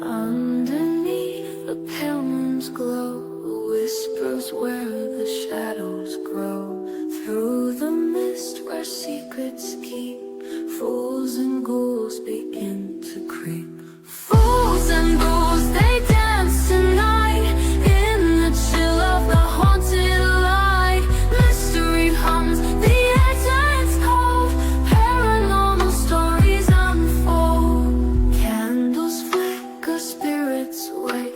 Underneath the pale moon's glow, whispers where the shadows grow. Through the mist where secrets keep, fools and ghouls begin to creep. Fools and ghouls, they dance tonight in the chill of the haunted light. Mystery hums, the air turns cold, paranormal stories unfold. Candles flicker, spirits wait,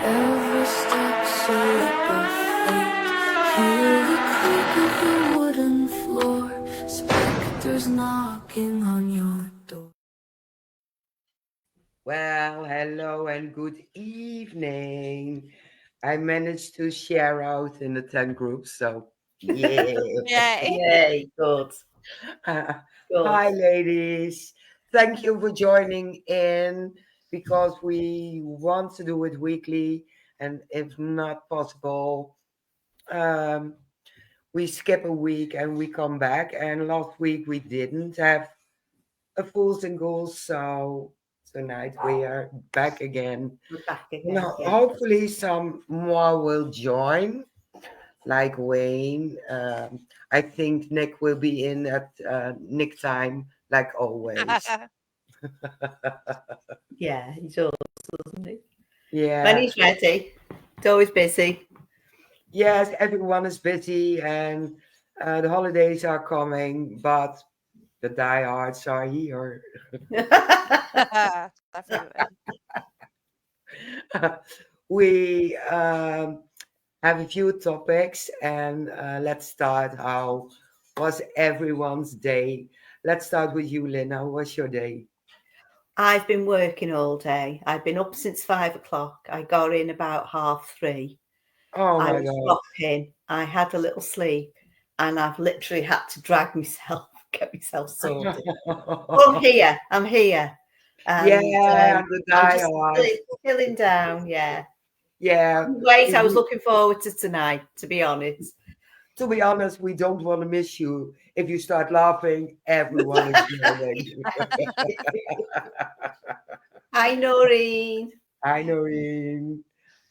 every step's a leap of faith. Hear the creak of the wooden floor, specters knocking on your door. Well, hello and good evening. I managed to share out in the 10 groups, so yeah. Yay. Yay, good. Good. Hi, ladies. Thank you for joining in because we want to do it weekly, and if not possible, um, we skip a week and we come back. And last week we didn't have a Fools and Ghouls, so tonight we are back again. We're back again. Now, Yeah. hopefully, some more will join, like Wayne. I think Nick will be in at Nick time, like always. Yeah, he's always, doesn't he? Yeah. When he's ready, he's always busy. Yes, everyone is busy and the holidays are coming, but the diehards are here. Definitely. We have a few topics, and let's start. How was everyone's day? Let's start with you, Lynn. How was your day? I've been working all day. I've been up since 5 o'clock. I got in about 3:30. Oh I my was God. rocking. I had a little sleep, and I've literally had to drag myself, get myself sorted. I'm here. And, Yeah, the I'm just diehard. chilling down. Yeah. Yeah. Wait, I was looking forward to tonight, to be honest. To be honest, we don't want to miss you. If you start laughing, everyone is yelling. Hi, Noreen. Hi, Noreen.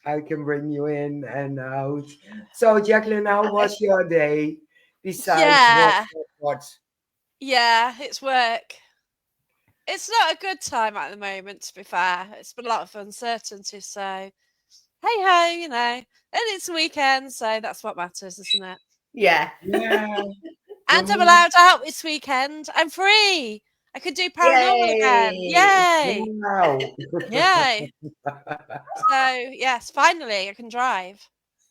I can bring you in and out. So, Jacqueline, how was your day? Besides Yeah. what? Yeah, it's work. It's not a good time at the moment, to be fair. It's been a lot of uncertainty, so hey ho, you know. And it's weekend, so that's what matters, isn't it? Yeah. Yeah. And I'm allowed out this weekend. I'm free. I could do paranormal again. Yay! Wow. Yay! So yes, finally I can drive.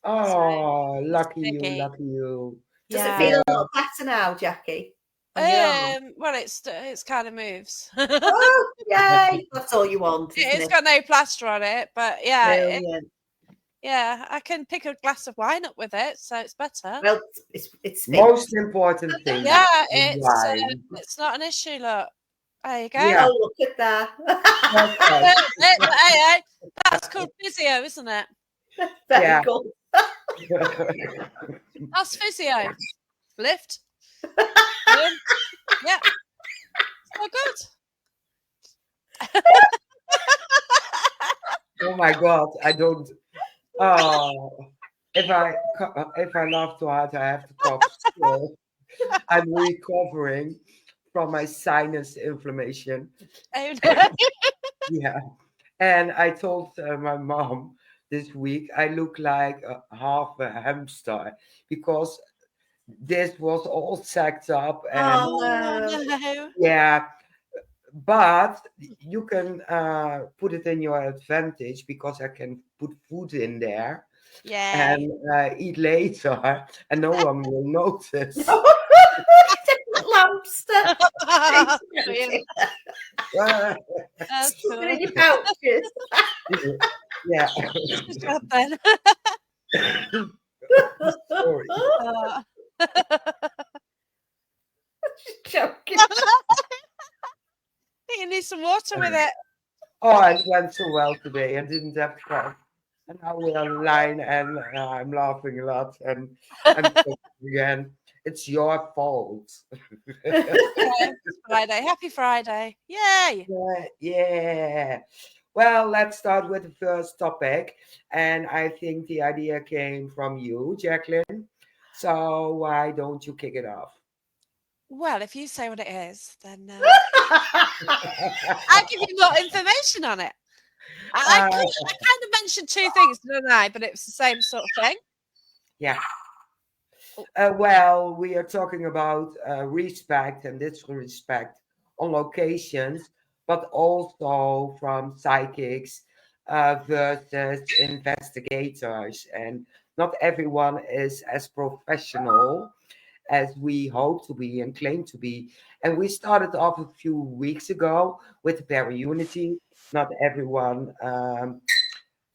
Oh, lucky you, biggie. lucky you. Does Yeah. it feel a lot better now, Jackie? On your arm? Well, it's kind of moves. Oh, yay! That's all you want, isn't It's it? got no plaster on it, but yeah, Brilliant. yeah, I can pick a glass of wine up with it, so it's better. Well, it's Most important thing. Yeah, is it's not an issue. Look, there you go. Yeah. Oh, look at that. Hey, that's called physio, isn't it? Very Yeah. cool. That's physio. Lift. Yeah. It's all good. Oh my God, I don't. Oh, if I laugh too hard, I have to cough. Still. I'm recovering from my sinus inflammation. Oh, no. Yeah, and I told my mom this week I look like half a hamster because this was all sacked up and Oh, no. No. yeah. But you can put it in your advantage because I can put food in there Yeah. and eat later, and no one will notice. Little hamster. That's Put cool. it in your pouches. Yeah. Good job then. Sorry. Joking. You need some water with it. Oh, it went so well today. I didn't have cough. And now we're online and I'm laughing a lot and I'm talking again. It's your fault. Okay, Friday. Happy Friday. Yay. Yeah. Well, let's start with the first topic. And I think the idea came from you, Jacqueline. So why don't you kick it off? Well, if you say what it is, then I'll give you more information on it. I Uh, kind of mentioned two things, didn't I? But it was the same sort of thing. yeah. Well, we are talking about respect and disrespect on locations, but also from psychics versus investigators. And not everyone is as professional as we hope to be and claim to be. And we started off a few weeks ago with Para Unity. Not everyone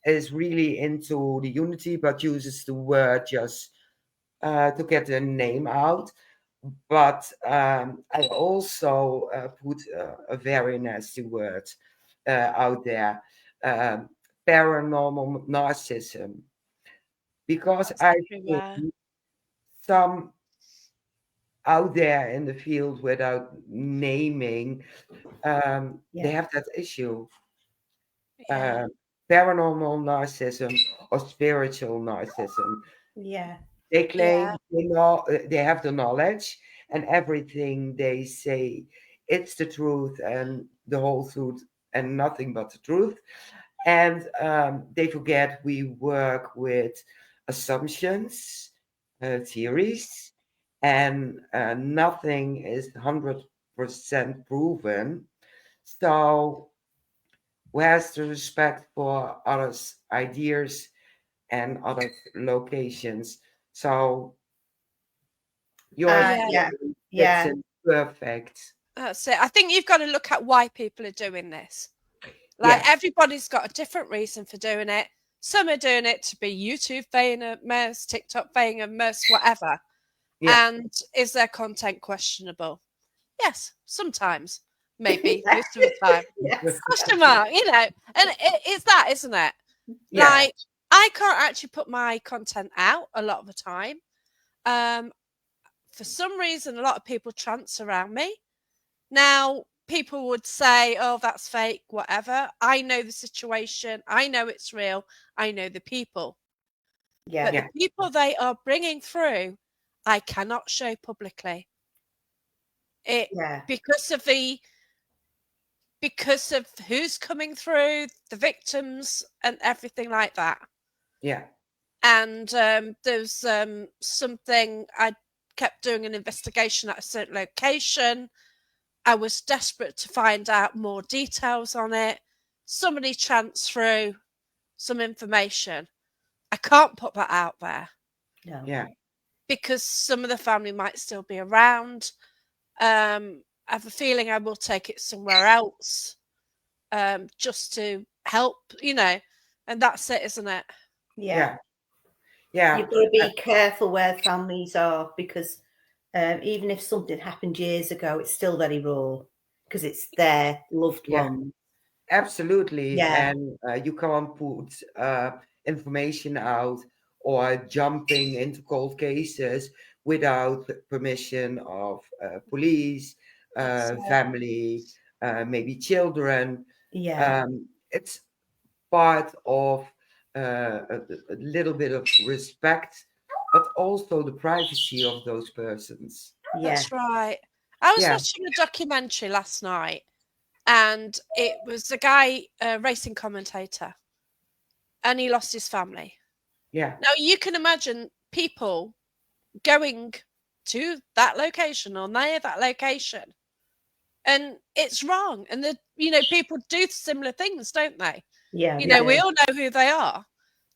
is really into the unity, but uses the word just to get the name out. But I also put a very nasty word out there, um, paranormal narcissism, because That's I think everywhere. some out there in the field without naming, they Yeah. have that issue. Yeah. Uh, Paranormal narcissism or spiritual narcissism. Yeah. They Yeah. claim they know they have the knowledge and everything they say it's the truth and the whole truth and nothing but the truth. And they forget we work with assumptions, theories, and nothing is 100% proven. So, where's the respect for others' ideas and other locations? So, your Yeah. Yeah. story fits Yeah. in perfect. That's it. I think you've got to look at why people are doing this. Like Yes, everybody's got a different reason for doing it. Some are doing it to be YouTube famous, TikTok famous, whatever. yeah, And is their content questionable? Yes, sometimes, maybe most of the time. Yes. Question mark, and it's that, isn't it? yeah, Like I can't actually put my content out a lot of the time. Um, for some reason, a lot of people trance around me. Now, people would say, oh, that's fake, whatever. I know the situation. I know it's real. I know the people. Yeah. But yeah, the people they are bringing through, I cannot show publicly. It Yeah. because of the because of who's coming through, the victims, and everything like that. yeah, And there's something I kept doing an investigation at a certain location. I was desperate to find out more details on it. Somebody chanced through some information. I can't put that out there No. yeah, because some of the family might still be around. I have a feeling I will take it somewhere else just to help, and that's it, isn't it? Yeah. yeah, yeah, You've got to be careful where families are because even if something happened years ago, it's still very raw because it's their loved yeah, one. absolutely. Yeah. And you can't put information out or jumping into cold cases without permission of police, That's it. family, maybe children. Yeah. It's part of a little bit of respect, but also the privacy of those persons. Yeah. That's right. I was Yeah, watching a documentary last night, and it was a guy, a racing commentator, and he lost his family. yeah, Now you can imagine people going to that location or near that location, and it's wrong. And people do similar things, don't they? Yeah. They We do. all know who they are.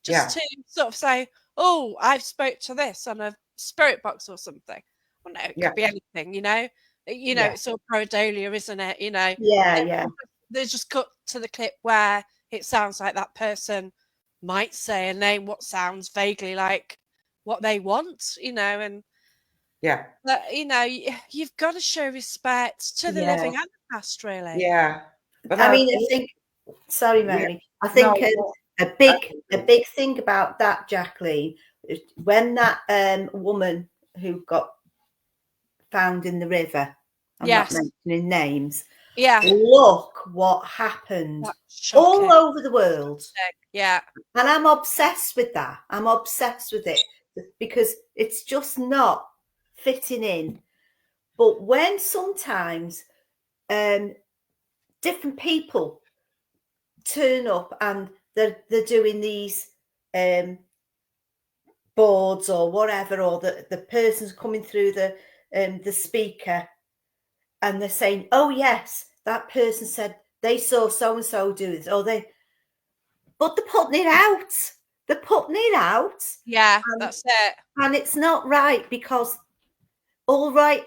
Just yeah, to sort of say, "Oh, I've spoke to this on a spirit box or something." Well, no, it yeah, could be anything. yeah, It's all pareidolia, isn't it? Yeah. And Yeah. they just cut to the clip where it sounds like that person might say a name what sounds vaguely like what they want, and yeah, but you've got to show respect to the Yeah. living and the past, really. yeah. But I I mean, I think, think. Sorry, yeah, Mary. I no, think no, a I big think a big thing about that, Jacqueline, is when that woman who got found in the river, I'm Yes. not mentioning names. Yeah. Look what happened That's all shocking. over the world. Yeah. And I'm obsessed with that. I'm obsessed with it because it's just not fitting in. But when sometimes different people turn up and they're doing these boards or whatever, or the person's coming through the speaker and they're saying, oh yes, that person said they saw so and so do this, but they're putting it out. They're putting it out. Yeah, that's it. And it's not right, because all right,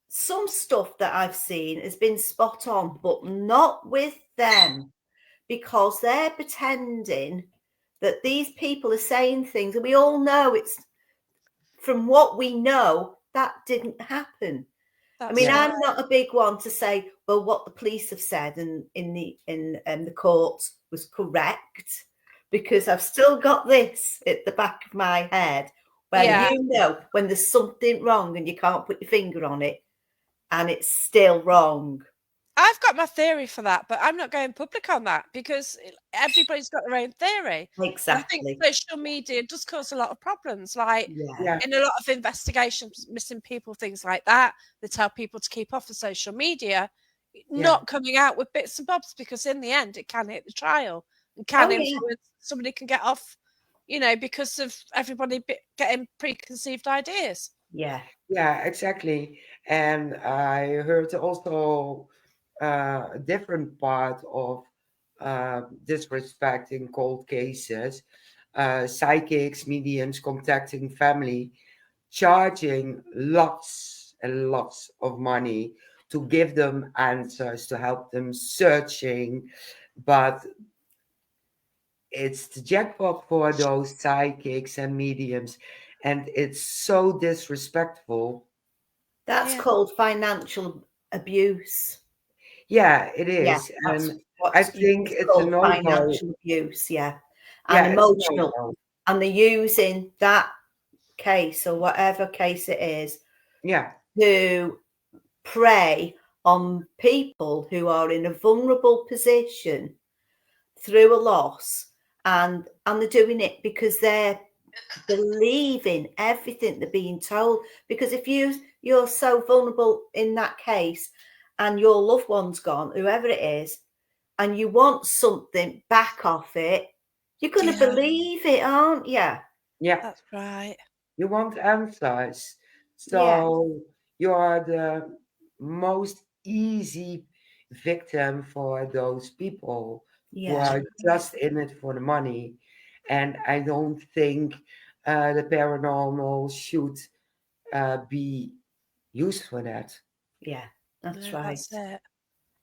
some stuff that I've seen has been spot on, but not with them, because they're pretending that these people are saying things, and we all know it's from what we know that didn't happen. That's I mean, right. I'm not a big one to say, well, what the police have said and in the court was correct, because I've still got this at the back of my head where Yeah. you know when there's something wrong and you can't put your finger on it and it's still wrong. I've got my theory for that, but I'm not going public on that because everybody's got their own theory. And I think Exactly. social media does cause a lot of problems. Like Yeah. in a lot of investigations, missing people, things like that, they tell people to keep off of social media, not coming out with bits and bobs, because in the end, it can hit the trial and can Oh, yeah. influence. Somebody can get off, because of everybody getting preconceived ideas. Yeah. Yeah, exactly. And I heard also a different part of disrespect in cold cases, psychics, mediums contacting family, charging lots and lots of money to give them answers, to help them searching. But it's the jackpot for those psychics and mediums, and it's so disrespectful. That's called financial abuse. Yeah, it Yeah, is. that's And what I think it's it's a called, no-go. financial abuse. Yeah, and Yeah, it's a emotional, no-go. and they're using that case or whatever case it is Yeah, to prey on people who are in a vulnerable position through a loss, and they're doing it because they're believing everything they're being told. Because if you're so vulnerable in that case and your loved one's gone, whoever it is, and you want something back off it, you're going to believe it, aren't you? yeah. That's right. You want answers. Yeah. So you are the most easy victim for those people who Yeah. are just in it for the money. And I don't think the paranormal should be used for that. Yeah, that's No, right. that's it.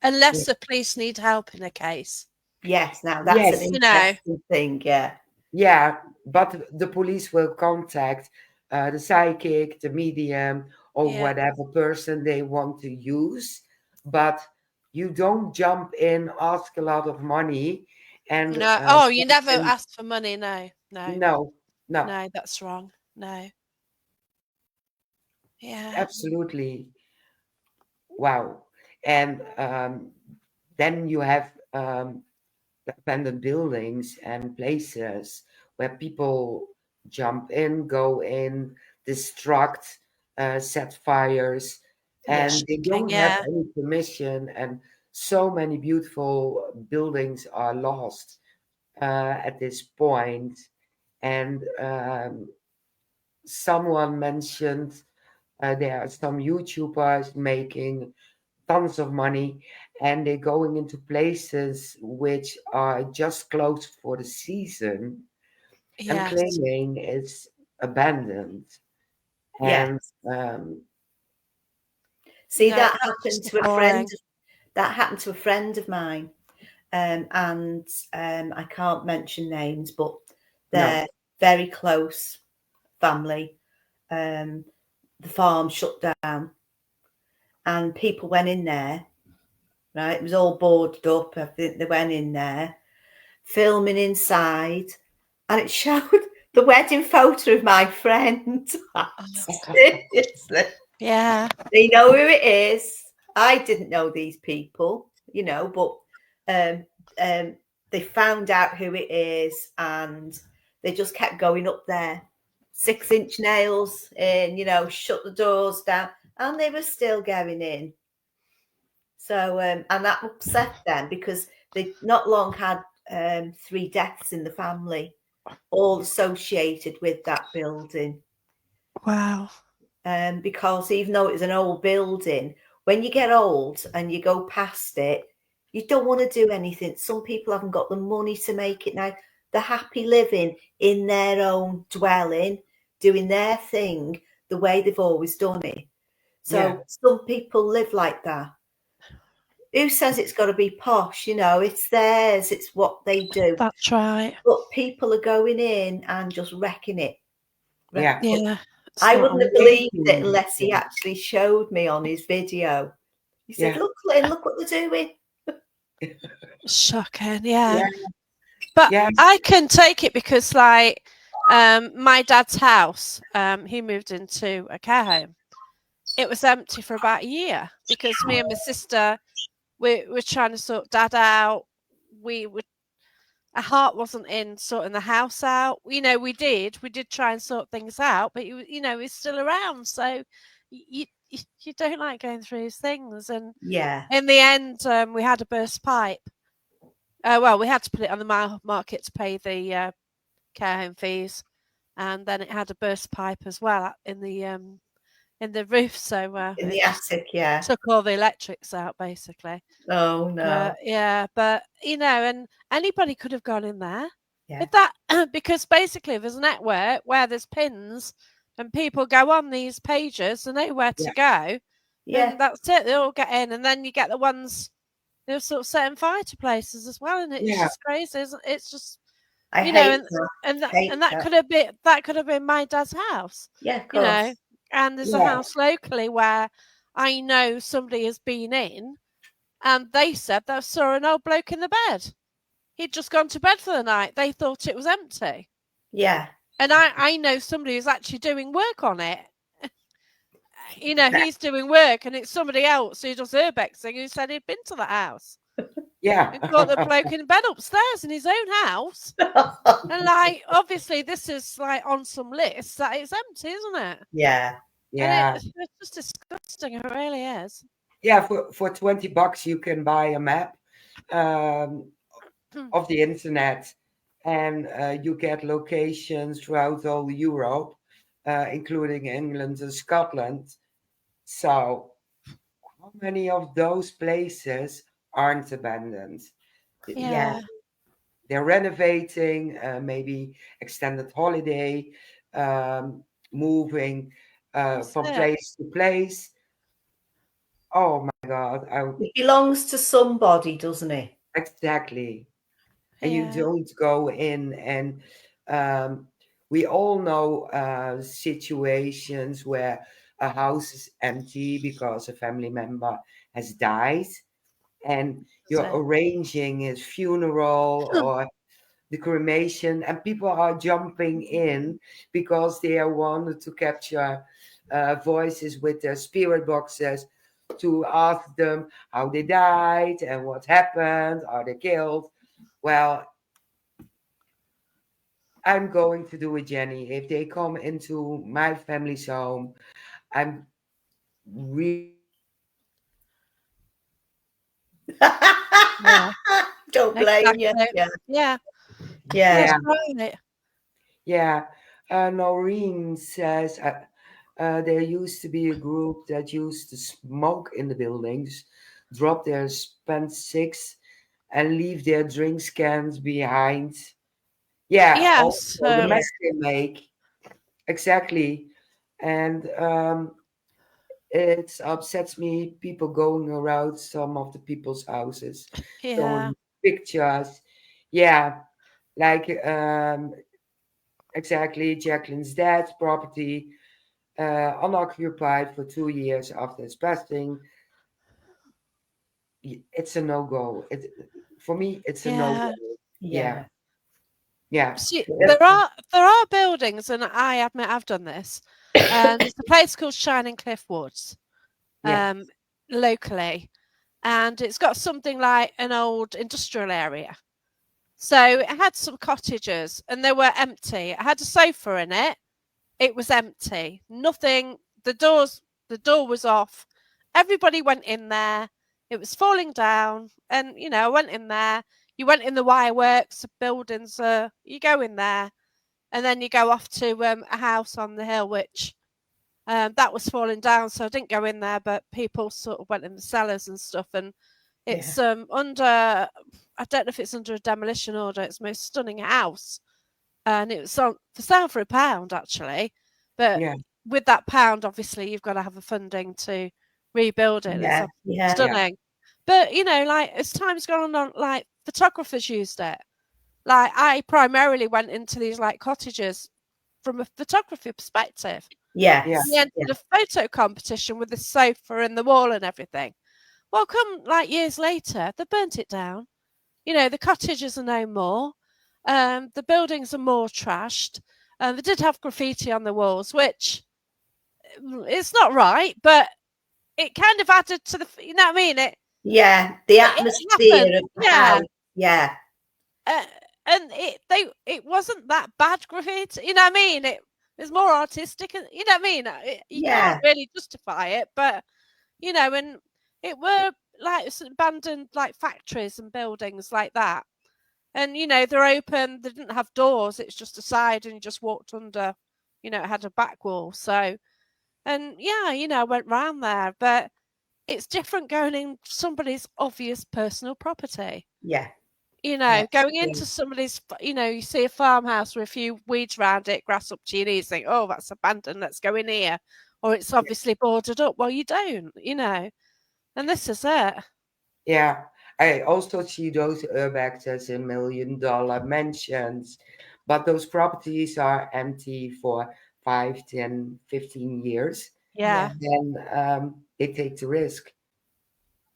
Unless the police need help in a case. Yes, now that's Yes, an interesting thing. Yeah. yeah, but the police will contact the psychic, the medium, or Yeah. whatever person they want to use. But you don't jump in, ask a lot of money, and No. Oh, you never ask for money. No. No. no, no, No, that's wrong. No. Yeah. absolutely, wow. And then you have abandoned buildings and places where people jump in, go in, destruct, set fires, Yeah. and they Shocking, don't have yeah. any permission. And so many beautiful buildings are lost at this point. And someone mentioned there are some YouTubers making tons of money and they're going into places which are just closed for the season and Yes. claiming it's abandoned. Yeah. And um, See, No, that that's happened just to a friend. appalling. That happened to a friend of mine, and I can't mention names, but they're no, very close family. The farm shut down, and people went in there. Right, it was all boarded up. I think they went in there, filming inside, and it showed the wedding photo of my friend. Oh, Seriously, yeah. they know who it is. I didn't know these people, you know, but they found out who it is, and they just kept going up there, 6-inch nails in, you know, shut the doors down, and they were still going in. So, and that upset them because they not long had 3 deaths in the family, all associated with that building. Wow. Because even though it's an old building, when you get old and you go past it, you don't want to do anything. Some people haven't got the money to make it now. They're happy living in their own dwelling, doing their thing the way they've always done it. So some people live like that. Who says it's got to be posh? You know, it's theirs. It's what they do. That's right. But people are going in and just wrecking it. Yeah. Yeah. I not wouldn't have amazing. believed it unless he actually showed me on his video. He said, Yeah. "Look, Lynn, look what they're doing." shocking. Yeah. Yeah. But Yeah. I can take it because, like, my dad's house, he moved into a care home. It was empty for about a year because me and my sister, we were trying to sort dad out. Our heart wasn't in sorting the house out. You know, we did try and sort things out, but he's still around. So you don't like going through these things. And Yeah, in the end, we had a burst pipe. Well, we had to put it on the market to pay the care home fees, and then it had a burst pipe as well in the roof. So in it the just attic. Yeah. took all the electrics out basically. Oh no. Yeah, but and anybody could have gone in there. Yeah. If that because basically there's a network where there's pins and people go on these pages and know where to go, Yeah. and that's it. They all get in, and then you get the ones who are sort of setting fire to places as well, and it's Yeah. just crazy. It's just I you know, hate and that. and that, Hate and that could have been my dad's house. Yeah, of You course. know, and there's a Yeah. house locally where I know somebody has been in. And they said they saw an old bloke in the bed. He'd just gone to bed for the night. They thought it was empty. Yeah. And I know somebody who's actually doing work on it. He's doing work, and it's somebody else who does urbexing who said he'd been to the house Yeah. and got the bloke in bed upstairs in his own house. And like, obviously, this is like on some list that it's empty, isn't it? Yeah. Yeah. And it's just disgusting. It really is. Yeah. For $20, you can buy a map of the internet, and you get locations throughout all Europe, including England and Scotland. So, how many of those places aren't abandoned? Yeah. They're renovating, maybe extended holiday, moving from it. place to place. Oh my God! It belongs to somebody, doesn't it? Exactly. And you Yeah. don't go in, and we all know situations where a house is empty because a family member has died, and you're So, arranging his funeral or the cremation, and people are jumping in because they are wanted to capture voices with their spirit boxes to ask them how they died and what happened, are they killed. Well, I'm going to do it, Jenny. If they come into my family's home, I'm really yeah. Don't blame you. Exactly. Yeah. Yeah. Yeah. That's right. yeah. Noreen says there used to be a group that used to smoke in the buildings, drop their spent six, and leave their drink cans behind. Yeah, also Yes. the Yeah. mess they make. Exactly. And it upsets me people going around some of the people's houses, Yeah. showing pictures. Yeah, like exactly Jacqueline's dad's property, unoccupied for 2 years after its passing. It's a no go. For me, it's a no Yeah. go. Yeah, Yeah. yeah, See, Yeah. there are buildings, and I admit I've done this. There's a place called Shining Cliff Woods. yeah, Um, locally, and it's got something like an old industrial area. So it had some cottages, and they were empty. It had a sofa in it. It was empty. Nothing. The door was off. Everybody went in there. It was falling down, and I went in there. You went in the wireworks, buildings. You go in there, and then you go off to a house on the hill, which that was falling down. So I didn't go in there, but people sort of went in the cellars and stuff. And it's under. I don't know if it's under a demolition order. It's the most stunning house, and it was for sale for £1 actually. But Yeah. with that £1, obviously you've got to have the funding to rebuild it. Yeah, It's yeah. stunning. But like as time's gone on, like photographers used it. Like I primarily went into these like cottages from a photography perspective. Yes. Yeah. We entered a photo competition with the sofa and the wall and everything. Well, come like years later, they burnt it down. The cottages are no more. The buildings are more trashed. They did have graffiti on the walls, which it's not right, but it kind of added to the, you know what I mean? The The atmosphere of the house. Yeah. And it wasn't that bad graffiti, you know what I mean? It was more artistic, and you know what I mean? You can't really justify it, but and it were like abandoned like factories and buildings like that. And they're open, they didn't have doors, it's just a side and you just walked under, it had a back wall. So, and I went round there, but it's different going in somebody's obvious personal property. Yeah. Going into somebody's, you see a farmhouse with a few weeds around it, grass up to your knees, think, oh, that's abandoned, let's go in here. Or it's obviously boarded up. Well, you don't, and this is it. Yeah. I also see those urbexes as $1 million mansions, but those properties are empty for 5, 10, 15 years. Yeah. Then they take the risk,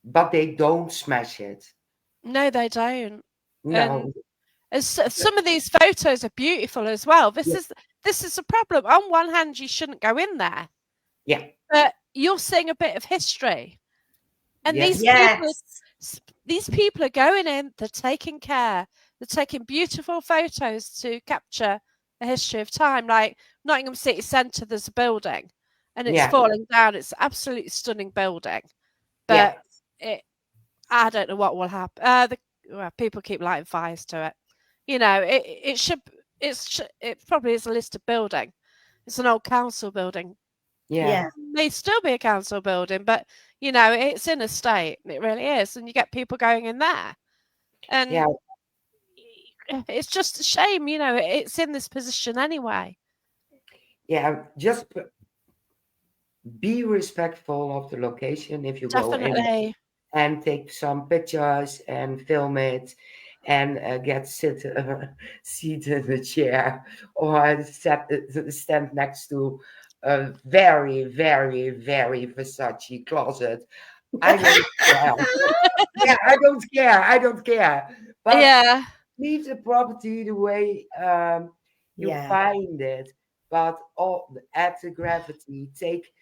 but they don't smash it. No, they don't. No. And some of these photos are beautiful as well. This is a problem. On one hand, you shouldn't go in there. Yeah. But you're seeing a bit of history. And these people are going in, they're taking care. They're taking beautiful photos to capture a history of time. Like Nottingham City Centre, there's a building and it's falling down. It's an absolutely stunning building. But I don't know what will happen. People keep lighting fires to it. It probably is a listed building. It's an old council building. Yeah. It may still be a council building, but it's in a state. It really is, and you get people going in there, and it's just a shame. It's in this position anyway. Yeah, just be respectful of the location if you go Definitely. in, and take some pictures and film it, and get seat in the chair or stand next to a very, very, very Versace closet. I don't care. Yeah, I don't care. But leave the property the way you find it. But add the gravity. Take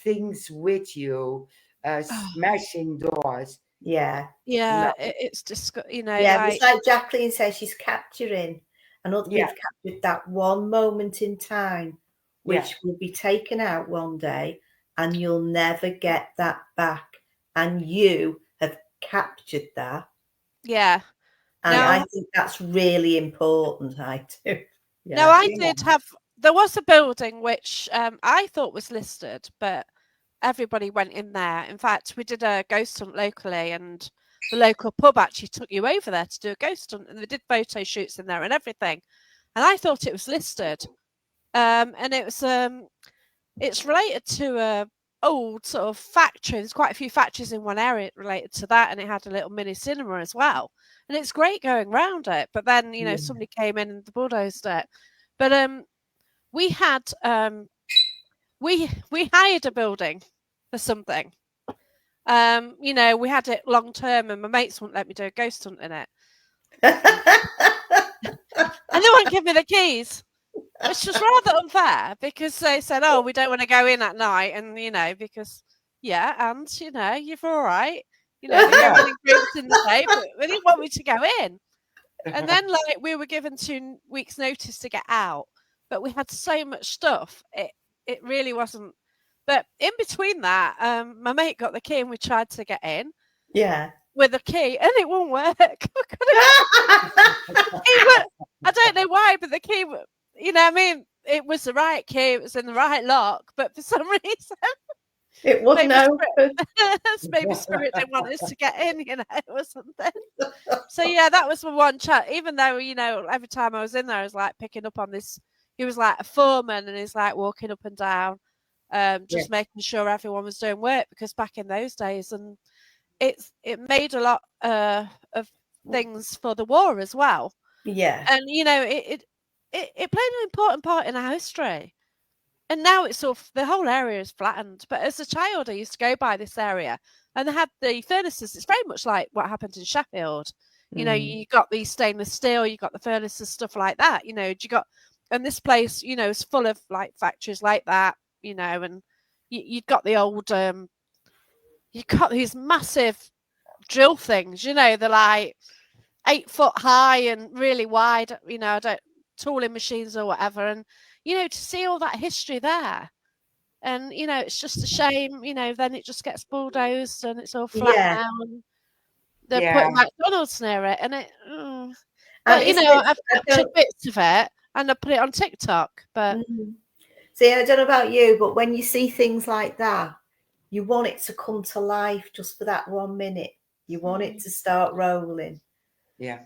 things with you. Smashing doors. Yeah. It's just it's like Jacqueline says, she's capturing, and others have captured that one moment in time, which will be taken out one day, and you'll never get that back. And you have captured that. Yeah. And I think that's really important. I do. No, I did have. There was a building which I thought was listed, but everybody went in there. In fact, we did a ghost hunt locally, and the local pub actually took you over there to do a ghost hunt, and they did photo shoots in there and everything. And I thought it was listed, and it was it's related to a old sort of factory. There's quite a few factories in one area related to that, and it had a little mini cinema as well. And it's great going round it. But then somebody came in and bulldozed it. But we had we hired a building for something. We had it long term, and my mates wouldn't let me do a ghost hunt in it. And they wouldn't give me the keys, which was rather unfair because they said, "Oh, we don't want to go in at night," and because yeah, and you're all right. They're going in groups in the day, but they didn't want me to go in. And then, like, we were given 2 weeks' notice to get out, but we had so much stuff. It really wasn't. But in between that, my mate got the key and we tried to get in Yeah. with a key, and it won't work. I don't know why, but the key, it was the right key. It was in the right lock, but for some reason, It wasn't open. maybe Spirit didn't want us to get in, or something. So yeah, that was the one chat. Even though every time I was in there, I was like picking up on this. He was like a foreman, and he's like walking up and down, just making sure everyone was doing work, because back in those days, and it made a lot of things for the war as well. Yeah. And it played an important part in our history. And now it's the whole area is flattened. But as a child, I used to go by this area, and they had the furnaces. It's very much like what happened in Sheffield. You got the stainless steel, you got the furnaces, stuff like that. And this place, is full of like factories like that. And you've got the old, you've got these massive drill things. They're like 8 foot high and really wide. Tooling machines or whatever, and to see all that history there, and it's just a shame. Then it just gets bulldozed and it's all flat now, and they're putting McDonald's near it, and but I've captured bits of it and I put it on TikTok. But see, I don't know about you, but when you see things like that, you want it to come to life just for that 1 minute. You want it to start rolling. Yeah.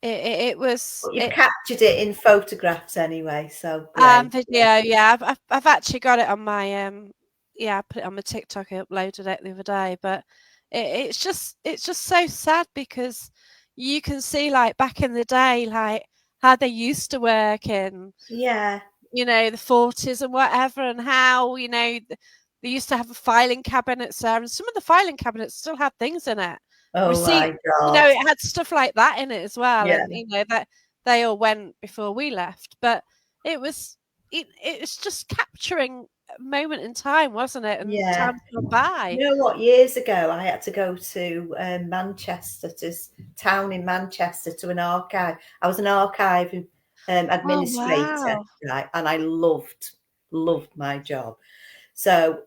It was. But you've captured it in photographs anyway, so great. Video. Yeah, I've actually got it on my I put it on my TikTok. I uploaded it the other day, but it's just so sad, because you can see, like, back in the day, like how they used to work in the 40s and whatever, and how they used to have a filing cabinets there, and some of the filing cabinets still had things in it. Oh my God. It had stuff like that in it as well, and that they all went before we left. But it was just capturing a moment in time, wasn't it? And time gone by. You know what? Years ago, I had to go to Manchester, to town in Manchester, to an archive. I was an archive administrator, right? And I loved my job. So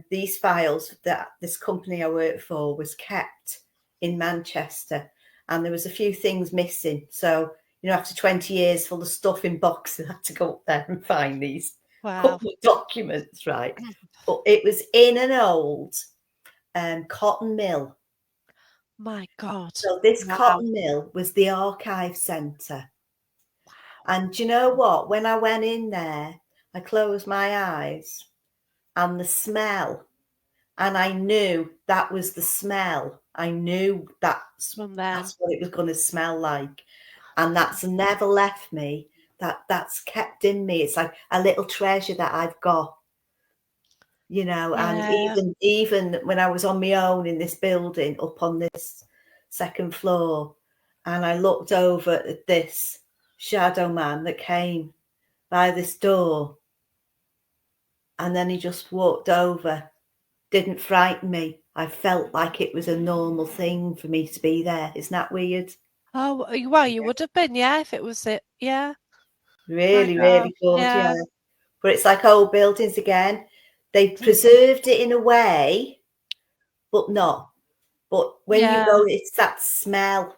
these files that this company I worked for was kept in Manchester, and there was a few things missing. So after 20 years full of stuff in boxes, I had to go up there and find these couple of documents, right? But it was in an old cotton mill. My God. So this cotton mill was the archive centre. Wow. And do you know what? When I went in there, I closed my eyes, and the smell, and I knew that was the smell. I knew that's what it was going to smell like. And that's never left me. That's kept in me. It's like a little treasure that I've got, and even when I was on my own in this building up on this second floor, and I looked over at this shadow man that came by this door, and then he just walked over, didn't frighten me. I felt like it was a normal thing for me to be there. Isn't that weird? Oh, well, you would have been, if it was it. Yeah. Really, really good, yeah. But it's like old buildings again. They preserved it in a way, but not. But when you go, it's that smell.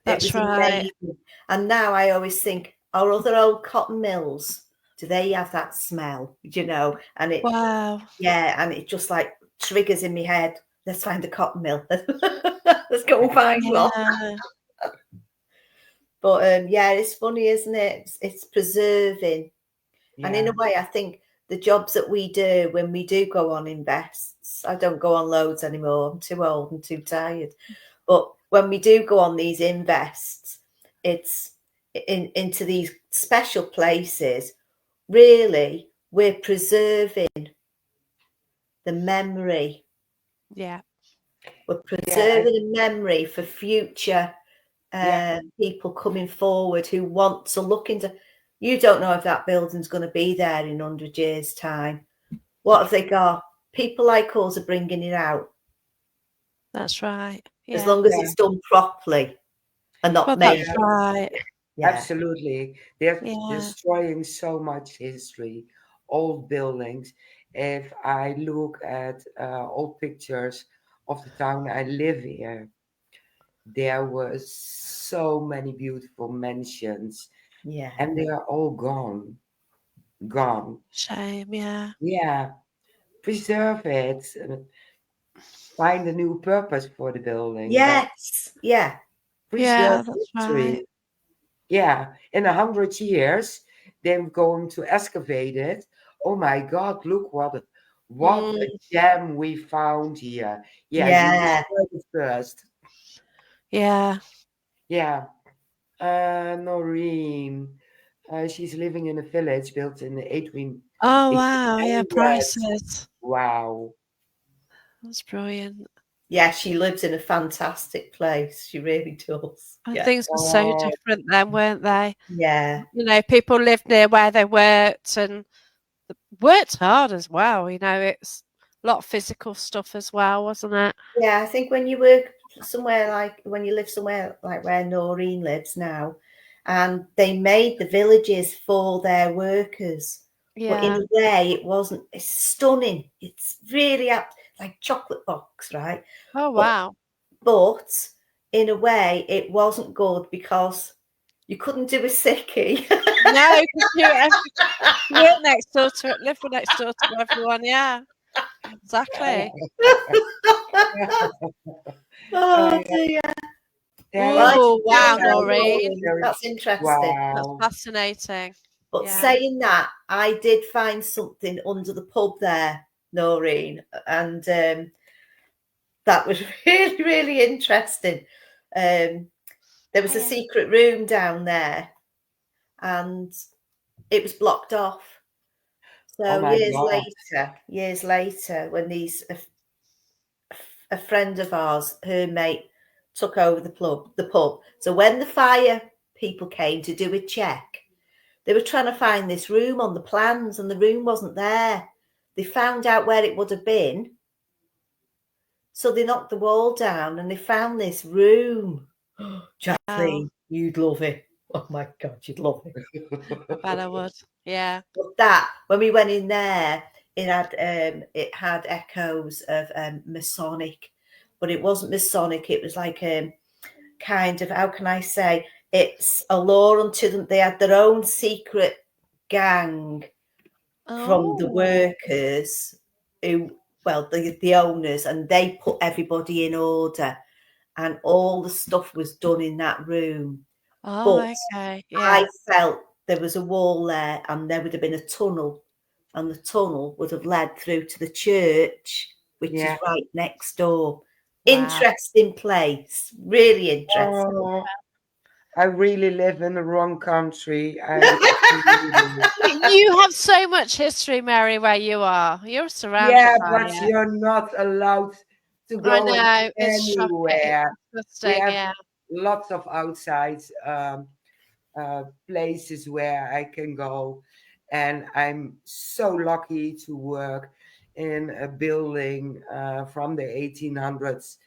That's right. Amazing. And now I always think, our other old cotton mills, do they have that smell? And it, and it just like triggers in my head. Let's find the cotton mill. Let's go and find one. But it's funny, isn't it? It's preserving. And in a way, I think the jobs that we do when we do go on invests, I don't go on loads anymore. I'm too old and too tired. But when we do go on these invests, it's into these special places. Really, we're preserving the memory. Yeah. We're preserving a memory for future people coming forward who want to look into. You don't know if that building's going to be there in 100 years' time, what have they got? People like us are bringing it out That's right. as Yeah. long as Yeah. it's done properly and not Well, made. that's right. Yeah, Absolutely. They're Yeah. destroying so much history, old buildings. If I look at old pictures of the town I live here, there were so many beautiful mansions, yeah, and they are all gone. Gone. Shame. Yeah. Yeah, preserve it. Find a new purpose for the building, but yes, yeah, preserve Yeah, that's right. history. Yeah, in 100 years, they're going to excavate it. Oh my God, look what a Mm, gem we found here. Yeah, you yeah, destroyed it first. yeah. Yeah, Noreen, she's living in a village built in the Oh wow. Yeah. 1800s. Prices. Wow. That's brilliant. yeah. She lives in a fantastic place. She really does. And Yeah, things were so Oh, different then, weren't they? yeah, You know, people lived near where they worked and worked hard as well. You know, it's a lot of physical stuff as well, wasn't it? yeah. I think when you work somewhere like when you live somewhere like where Noreen lives now, and they made the villages for their workers. But in Yeah. a way, it wasn't. It's stunning. It's really up like chocolate box, right? Oh But wow. but in a way, it wasn't good because you couldn't do a sickie. No, because you work next door to it, live next door to everyone. Yeah, exactly. Oh yeah, dear. yeah, Well, Oh wow, tell Noreen, Noreen. That's interesting. that's wow. fascinating. But Yeah. saying that, I did find something under the pub there, Noreen, and that was really, really interesting. There was a Yeah. secret room down there, and it was blocked off. Oh So my God. years later, when a friend of ours, her mate, took over the pub. So when the fire people came to do a check, they were trying to find this room on the plans, and the room wasn't there. They found out where it would have been, so they knocked the wall down, and they found this room. Wow. Jacqueline, you'd love it. Oh my God, you'd love it. I bet I would. Yeah. But that when we went in there, it had echoes of Masonic, but it wasn't Masonic. It was like kind of, how can I say? It's a law unto them. They had their own secret gang from the Oh. workers who, well, the owners, and they put everybody in order, and all the stuff was done in that room. Oh, But okay. I Yeah. felt there was a wall there, and there would have been a tunnel, and the tunnel would have led through to the church, which is Yeah. right next door. Wow. Interesting place, really interesting. Oh, I really live in the wrong country. I really do. You have so much history, Mary, where you are. You're surrounded Yeah, by but it. you're not allowed to I go know. It's shocking. It's anywhere. We disgusting. have Yeah. lots of outside places where I can go, and I'm so lucky to work in a building from the 1800s,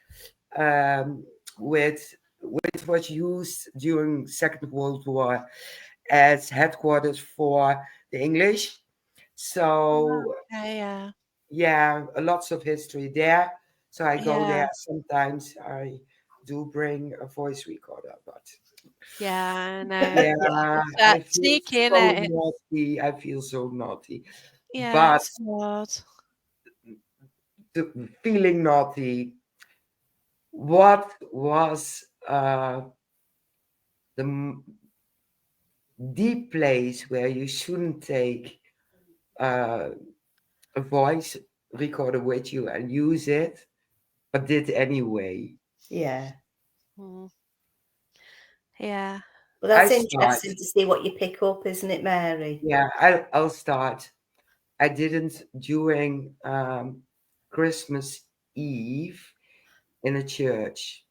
um, with which was used during Second World War as headquarters for the English. So Okay. Yeah. yeah, lots of history there. So I go Yeah. there sometimes. I do bring a voice recorder, but Yeah. I know. yeah, It's I feel sneaky, is so it? naughty. I feel so naughty. Yeah. But It's hard. the feeling naughty, what was the deep place where you shouldn't take uh, a voice recorder with you and use it, but did anyway? Yeah, Mm. Yeah. but I that's start. interesting to see what you pick up, isn't it, Mary? Yeah, I'll start. I didn't during Christmas Eve in a church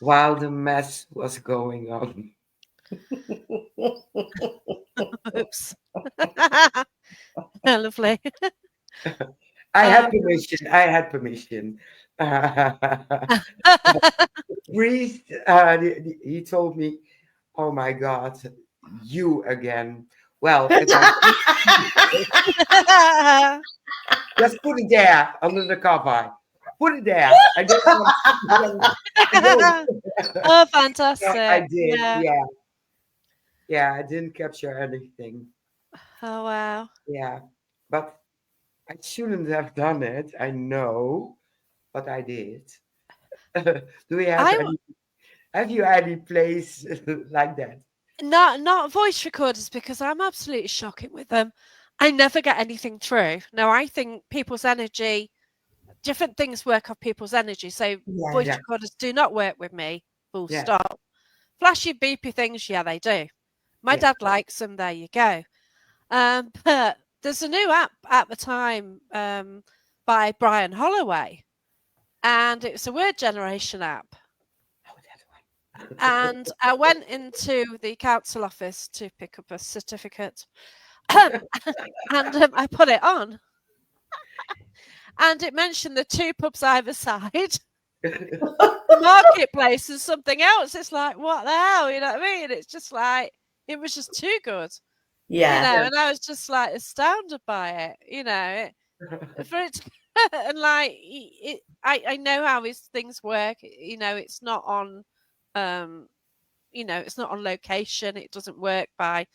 while the mass was going on. Oops. Lovely. I had Um, permission. I had permission. Priest, he told me, "Oh my God, you again." Well, if I just put it there under the cover, put it there. I don't want. I don't. oh, No, I fantastic. did. Yeah. Yeah, yeah. I didn't capture anything. Oh, wow. Yeah, but I shouldn't have done it. I know, but I did. Do we have I any? Have you any place like that? not voice recorders because I'm absolutely shocking with them. I never get anything through. Now, I think people's energy, different things work off people's energy. So Yeah. voice Yeah, recorders do not work with me. Full yeah, stop. Flashy beepy things, yeah, they do. My yeah. dad likes them. There you go. But there's a new app at the time by Brian Holloway, and it's a word generation app. Oh, that one. And I went into the council office to pick up a certificate, and I put it on, and it mentioned the two pubs either side, the marketplace, and something else. It's like, what the hell? You know what I mean? It's just like it was just too good, Yeah. and I was just like astounded by it. For it to, and like I know how his things work. It's not on it's not on location. It doesn't work by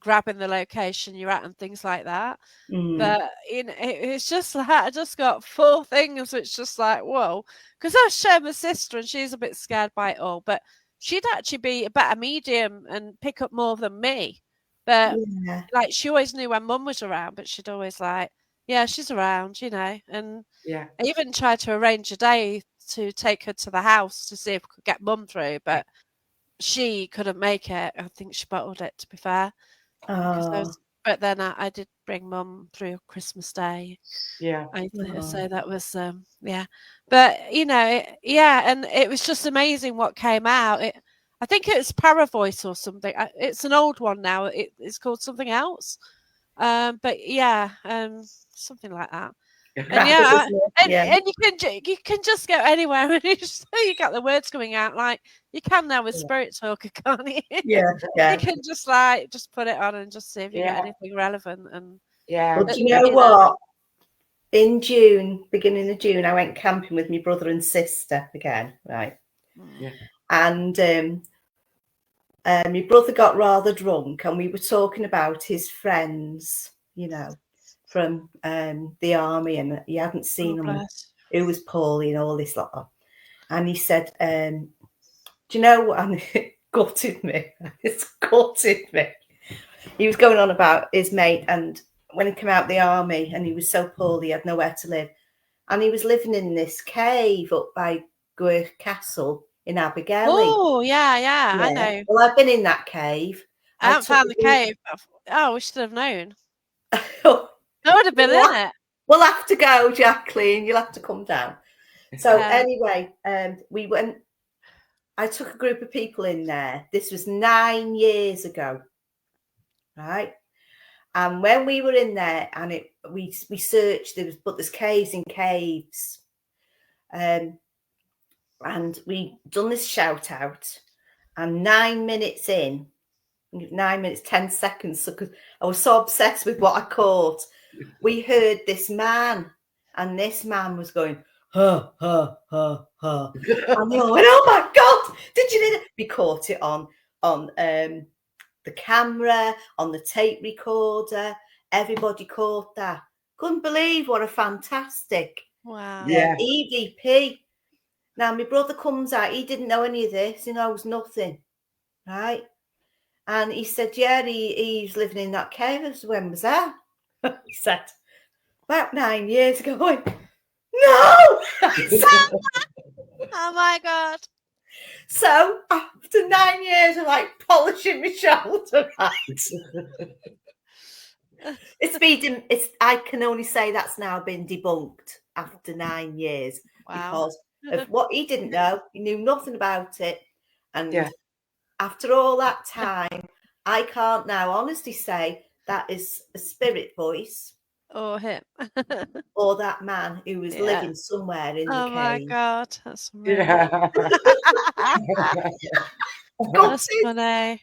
grabbing the location you're at and things like that. Mm. But it's just like I just got four things which just like whoa, because I was showing my sister and she's a bit scared by it all, but she'd actually be a better medium and pick up more than me. But Yeah. like she always knew when mum was around, but she'd always like, yeah, she's around, and Yeah, I even tried to arrange a day to take her to the house to see if we could get mum through, but she couldn't make it. I think she bottled it, to be fair, because Oh. but then I did bring mum through Christmas Day. yeah, So Oh. that was yeah, but yeah, and it was just amazing what came out. I think it was Paravoice or something. It's an old one now. It's called something else. But yeah, something like that. And yeah, Yeah. and you can just go anywhere and you got the words coming out like you can now with Spirit Talker, can't you? Yeah. You Yeah. can just just put it on and just see if you get yeah, anything relevant. And yeah. But do you That's know what? In June, beginning of June, I went camping with my brother and sister again, right? mm, yeah, And my brother got rather drunk, and we were talking about his friends, from the army, and he hadn't seen oh them, bless. who was poorly and all this lot. And he said, do you know what? And it gutted me. It's gutted me. He was going on about his mate, and when he came out of the army and he was so poorly, he had nowhere to live. And he was living in this cave up by Gwerth Castle in Abergele. Oh yeah, I Yeah. know. Well, I've been in that cave. I I haven't took found the cave. Oh, we should have known. we'll, I would have been in it. we'll have to go, Jacqueline. You'll have to come down. So Yeah. anyway, we went. I took a group of people in there. This was 9 years ago, right? And when we were in there, and we searched, there's caves in caves, and we done this shout out, and 9 minutes in, 9 minutes 10 seconds, because I was so obsessed with what I caught, we heard this man, and this man was going, huh, huh, huh, huh. And we all went, oh my God, did you hear that? We caught it on the camera, on the tape recorder. Everybody caught that. Couldn't believe what a fantastic Wow. yeah. EVP. Now, my brother comes out. He didn't know any of this. He knows nothing, right? And he said, yeah, he's living in that cave. I said, when was that? He said, about 9 years ago. I went, no! Oh my God. So after 9 years of like polishing my shoulder, right? I can only say that's now been debunked after 9 years Wow. because of what he didn't know. He knew nothing about it. And Yeah. after all that time, I can't now honestly say that is a spirit voice Or him. or that man who was Yeah. living somewhere in the Oh my cave. god, that's rude. Yeah. That's Gutted. funny.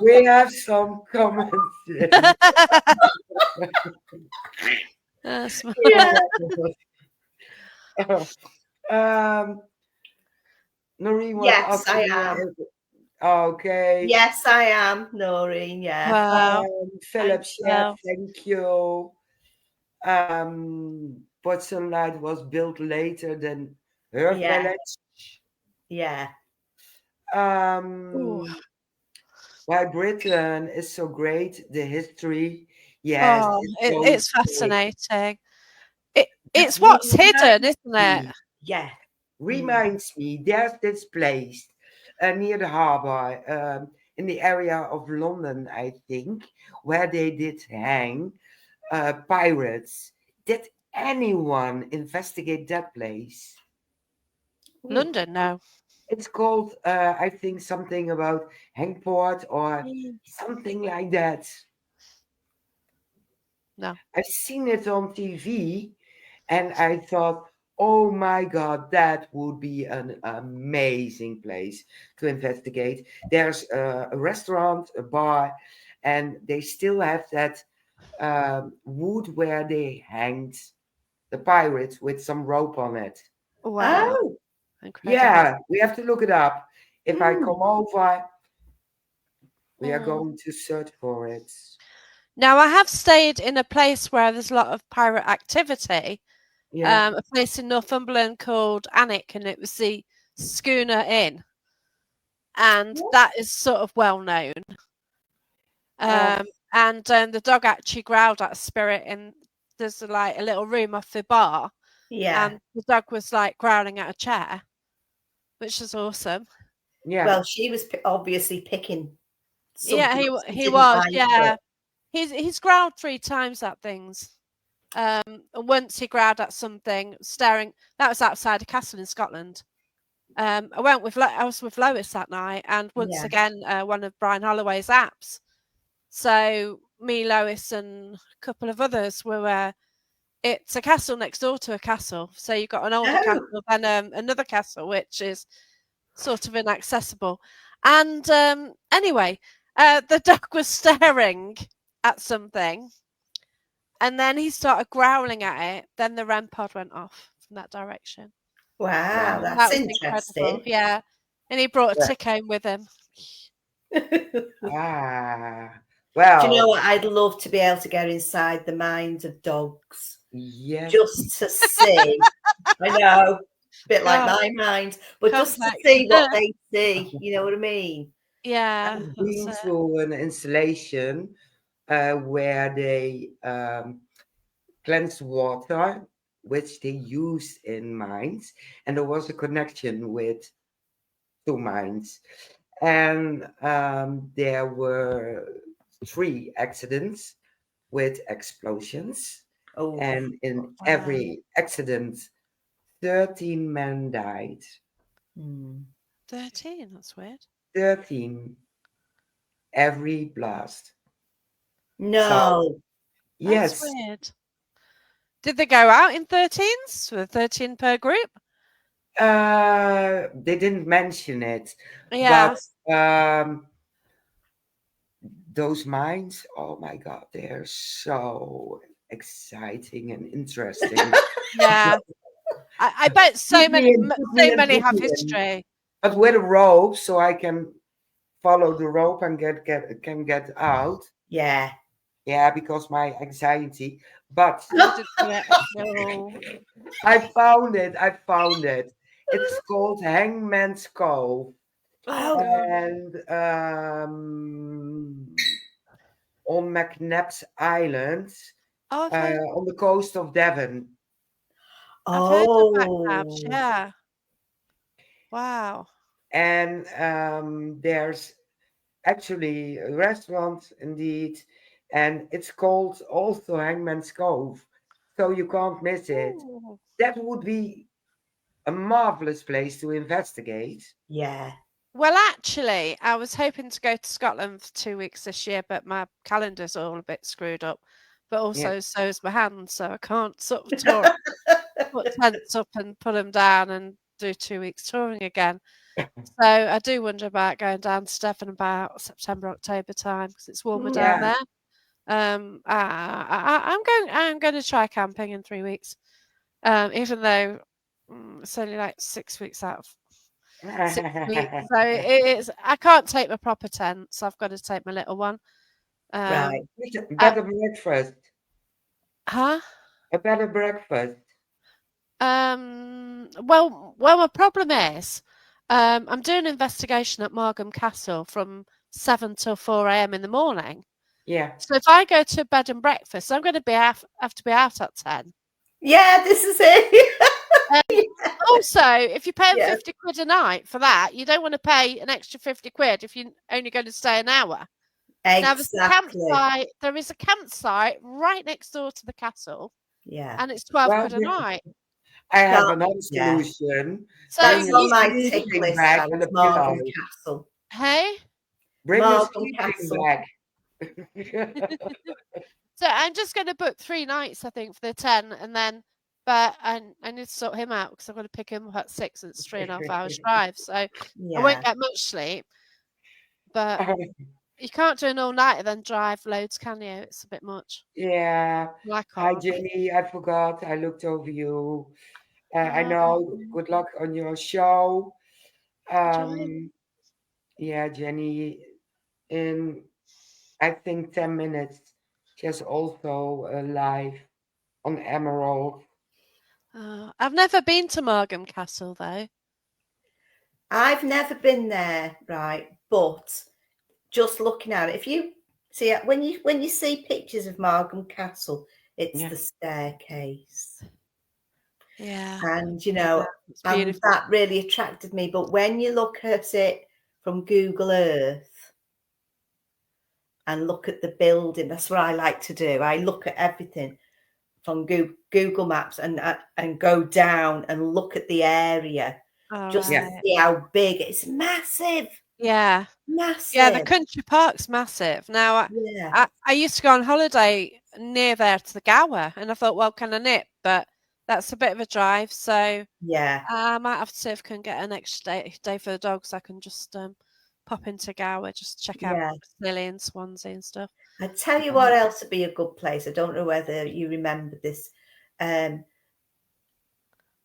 We have some comments in. That's Yeah. um, Noreen was Yes, I asking. am. Okay. Yes, I am, Noreen. Yeah. wow. Philip Thanks, said, Phil. thank you. Port Sunlight was built later than her Yeah. village. Yeah. Ooh. Um, why Britain is so great, the history. Yes, Oh, it's so it's big. fascinating. That It's what's hidden, reminds isn't it? me, Yeah. reminds me, there's this place near the harbor in the area of London, I think, where they did hang pirates. Did anyone investigate that place? Ooh. London, no. It's called, I think, something about Hangport or something like that. No. I've seen it on TV and I thought, oh my God, that would be an amazing place to investigate. There's a restaurant, a bar, and they still have that wood where they hanged the pirates with some rope on it. Wow. Oh. Incredible. Yeah, we have to look it up. If I Mm. come over, we are Mm. going to search for it. Now, I have stayed in a place where there's a lot of pirate activity. Yeah. A place in Northumberland called Annick, and it was the Schooner Inn, and that is sort of well known. Uh, And the dog actually growled at a spirit in there's like a little room off the bar, Yeah. and the dog was like growling at a chair, which is awesome. yeah. Well, she was obviously picking Yeah, something up she he didn't was. like Yeah, it. he's growled 3 times at things. And once he growled at something, staring. That was outside a castle in Scotland. I was with Lois that night, and once Yeah. again, one of Brian Holloway's apps. So me, Lois, and a couple of others were. It's a castle next door to a castle, so you've got an older Oh. castle and another castle, which is sort of inaccessible. And anyway, the dog was staring at something, and then he started growling at it. Then the REM pod went off from that direction. Wow, Wow. that's That was incredible. interesting. Yeah. And he brought a Yeah. tick home with him. Do Ah, you know well, what? I'd love to be able to get inside the minds of dogs yes. just to see. I know, a bit like God, my mind, but just to complex. see what they see. You know what I mean? Yeah, I've that's been it. to an installation where they cleansed water, which they used in mines, and there was a connection with two mines. And there were 3 accidents with explosions. Oh, And in Wow. every accident, 13 men died. mm. 13, that's weird. 13, every blast. So, No. That's yes, weird. Did they go out in 13s? So 13 per group? they didn't mention it, Yeah. but those mines, oh my God, they're so exciting and interesting. Yeah. I bet so Put many me in, put me so in, many put have me in. history. But with a rope, so I can follow the rope and get out. Yeah. Yeah, because my anxiety. But You did do it. No. I found it. I found it. It's called Hangman's Cove, Oh Oh, god. and on McNabb's Island, Oh, on the coast of Devon. I've heard of McNabs, oh, yeah. Wow. And there's actually a restaurant indeed, and it's called also Hangman's Cove, so you can't miss it. Ooh. That would be a marvelous place to investigate. yeah. Well, actually, I was hoping to go to Scotland for 2 weeks this year, but my calendar's all a bit screwed up. But Yeah. also, so is my hand, so I can't sort of tour, put tents up and put them down and do 2 weeks touring again. So I do wonder about going down to Devon about September, October time because it's warmer down Yeah. there. I'm going to try camping in 3 weeks, even though it's only like 6 weeks out of 6 weeks. So it's I can't take my proper tent, so I've got to take my little one. Right. I, Better breakfast. huh? A better breakfast. Well, my problem is, I'm doing an investigation at Margam Castle from 7 till 4 a.m. in the morning. Yeah. So if I go to bed and breakfast, I'm going to have to be out at 10. Yeah, this is it. Um, Also, if you're paying Yeah. 50 quid a night for that, you don't want to pay an extra 50 quid if you're only going to stay an hour. Now, Exactly. there is a campsite right next door to the castle, Yeah. and it's 12 Well, quid a night. I have Can't- another yeah. solution. So Bring That's a on you, my tick sleeping list, bag that and a is Margam pillow. Castle. hey? Bring a Margam sleeping Castle. bag. So I'm just going to book 3 nights, I think, for the 10, and then, but I need to sort him out because I'm going to pick him up at 6, and it's 3.5 hours drive. So I won't Yeah. get much sleep, but you can't do an all nighter then drive loads, can you? It's a bit much. Yeah. I Hi, can't. Jenny. I forgot. I looked over you. I Oh, know. Good luck on your show. enjoy. Yeah, Jenny. In I think 10 minutes, she has also a live on Emerald. I've never been to Margam Castle though. I've never been there, right? But just looking at it, if you see it, when you see pictures of Margam Castle, it's Yeah. the staircase. Yeah, And it's and beautiful. that really attracted me. But when you look at it from Google Earth and look at the building, that's what I like to do. I look at everything from Google Maps and go down and look at the area All just to Yeah. right. see how big it's massive, Yeah. Yeah, the massive. country park's massive. Now, Yeah, I used to go on holiday near there to the Gower, and I thought, well, can I nip? But that's a bit of a drive, so yeah, I might have to see if I can get an extra day for the dogs. I can just pop into Gower, just check out yeah. Lily and Swansea and stuff. I tell you what else would be a good place. I don't know whether you remember this.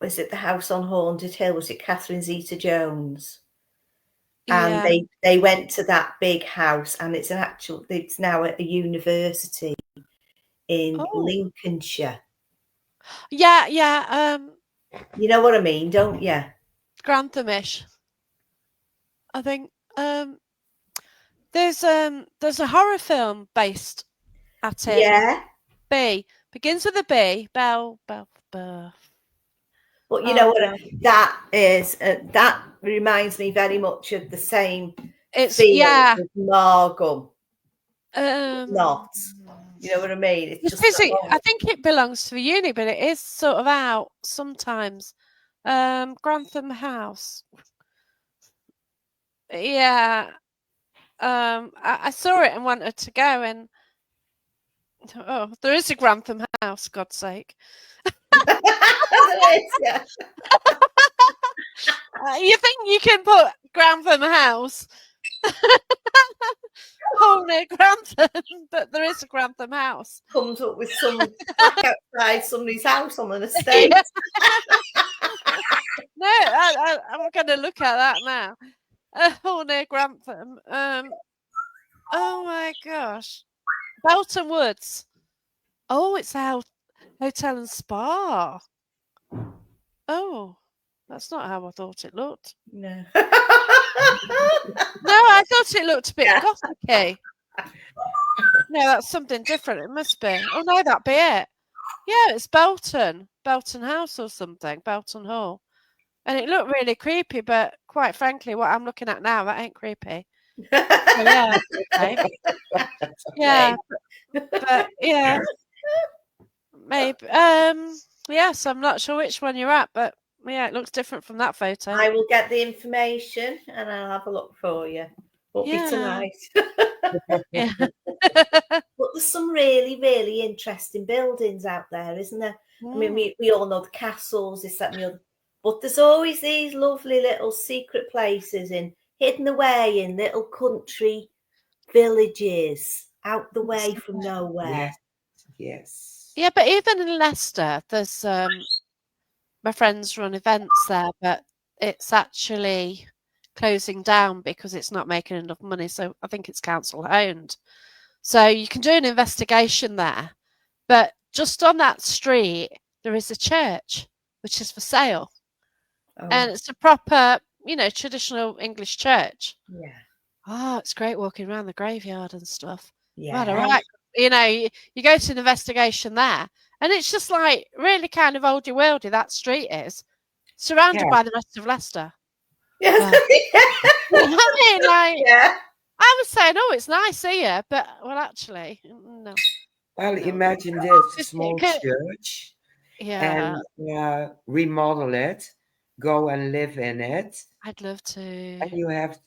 Was it the house on Haunted Hill? Was it Catherine Zeta-Jones? And Yeah. they went to that big house, and it's now at a university in Oh. Lincolnshire. Yeah, yeah. You know what I mean, don't you? Granthamish. I think there's a horror film based at it. Yeah. B begins with a B. Bell. But you know Oh, what? That reminds me very much of the same it's feel as Margam. Um, Not, you know what I mean? It's it just is. not I think it belongs to the uni, but it is sort of out sometimes. Grantham House. Yeah. I saw it and wanted to go, and oh, there is a Grantham House. God's sake. There is, yeah. You think you can put Grantham House? Oh, near Grantham, but there is a Grantham House. Comes up with some back outside somebody's house on an estate. Yeah. No, I'm going to look at that now. Oh, near Grantham. Oh my gosh, Belton Woods. Oh, it's a hotel and spa. Oh, that's not how I thought it looked. No. No, I thought it looked a bit Yeah. gothicy. No, that's something different. It must be. Oh no, that'd be it. Yeah, it's Belton House or something, Belton Hall. And it looked really creepy, but quite frankly, what I'm looking at now, that ain't creepy. So, yeah, okay. Yeah, but yeah, maybe. Yes, I'm not sure which one you're at, but Yeah, it looks different from that photo. I will get the information and I'll have a look for you. Won't be Yeah. tonight. Yeah. But there's some really, really interesting buildings out there, isn't there? I mean, we all know the castles, this, that, and the other. But there's always these lovely little secret places hidden away in little country villages out the way from nowhere. Yes. Yeah, but even in Leicester, there's my friends run events there, but it's actually closing down because it's not making enough money. So I think it's council owned. So you can do an investigation there, but just on that street there is a church which is for sale, and it's a proper, traditional English church. Yeah. Oh, it's great walking around the graveyard and stuff. Yeah. Right. You go to an investigation there, and it's just like really kind of oldie worldy. That street is surrounded by the rest of Leicester. Yes. I mean, like, yeah. I was saying, oh, it's nice here, but well, actually, no. Well, No. imagine this: a small Okay. church, Yeah, and remodel it, go and live in it, I'd love to. and you have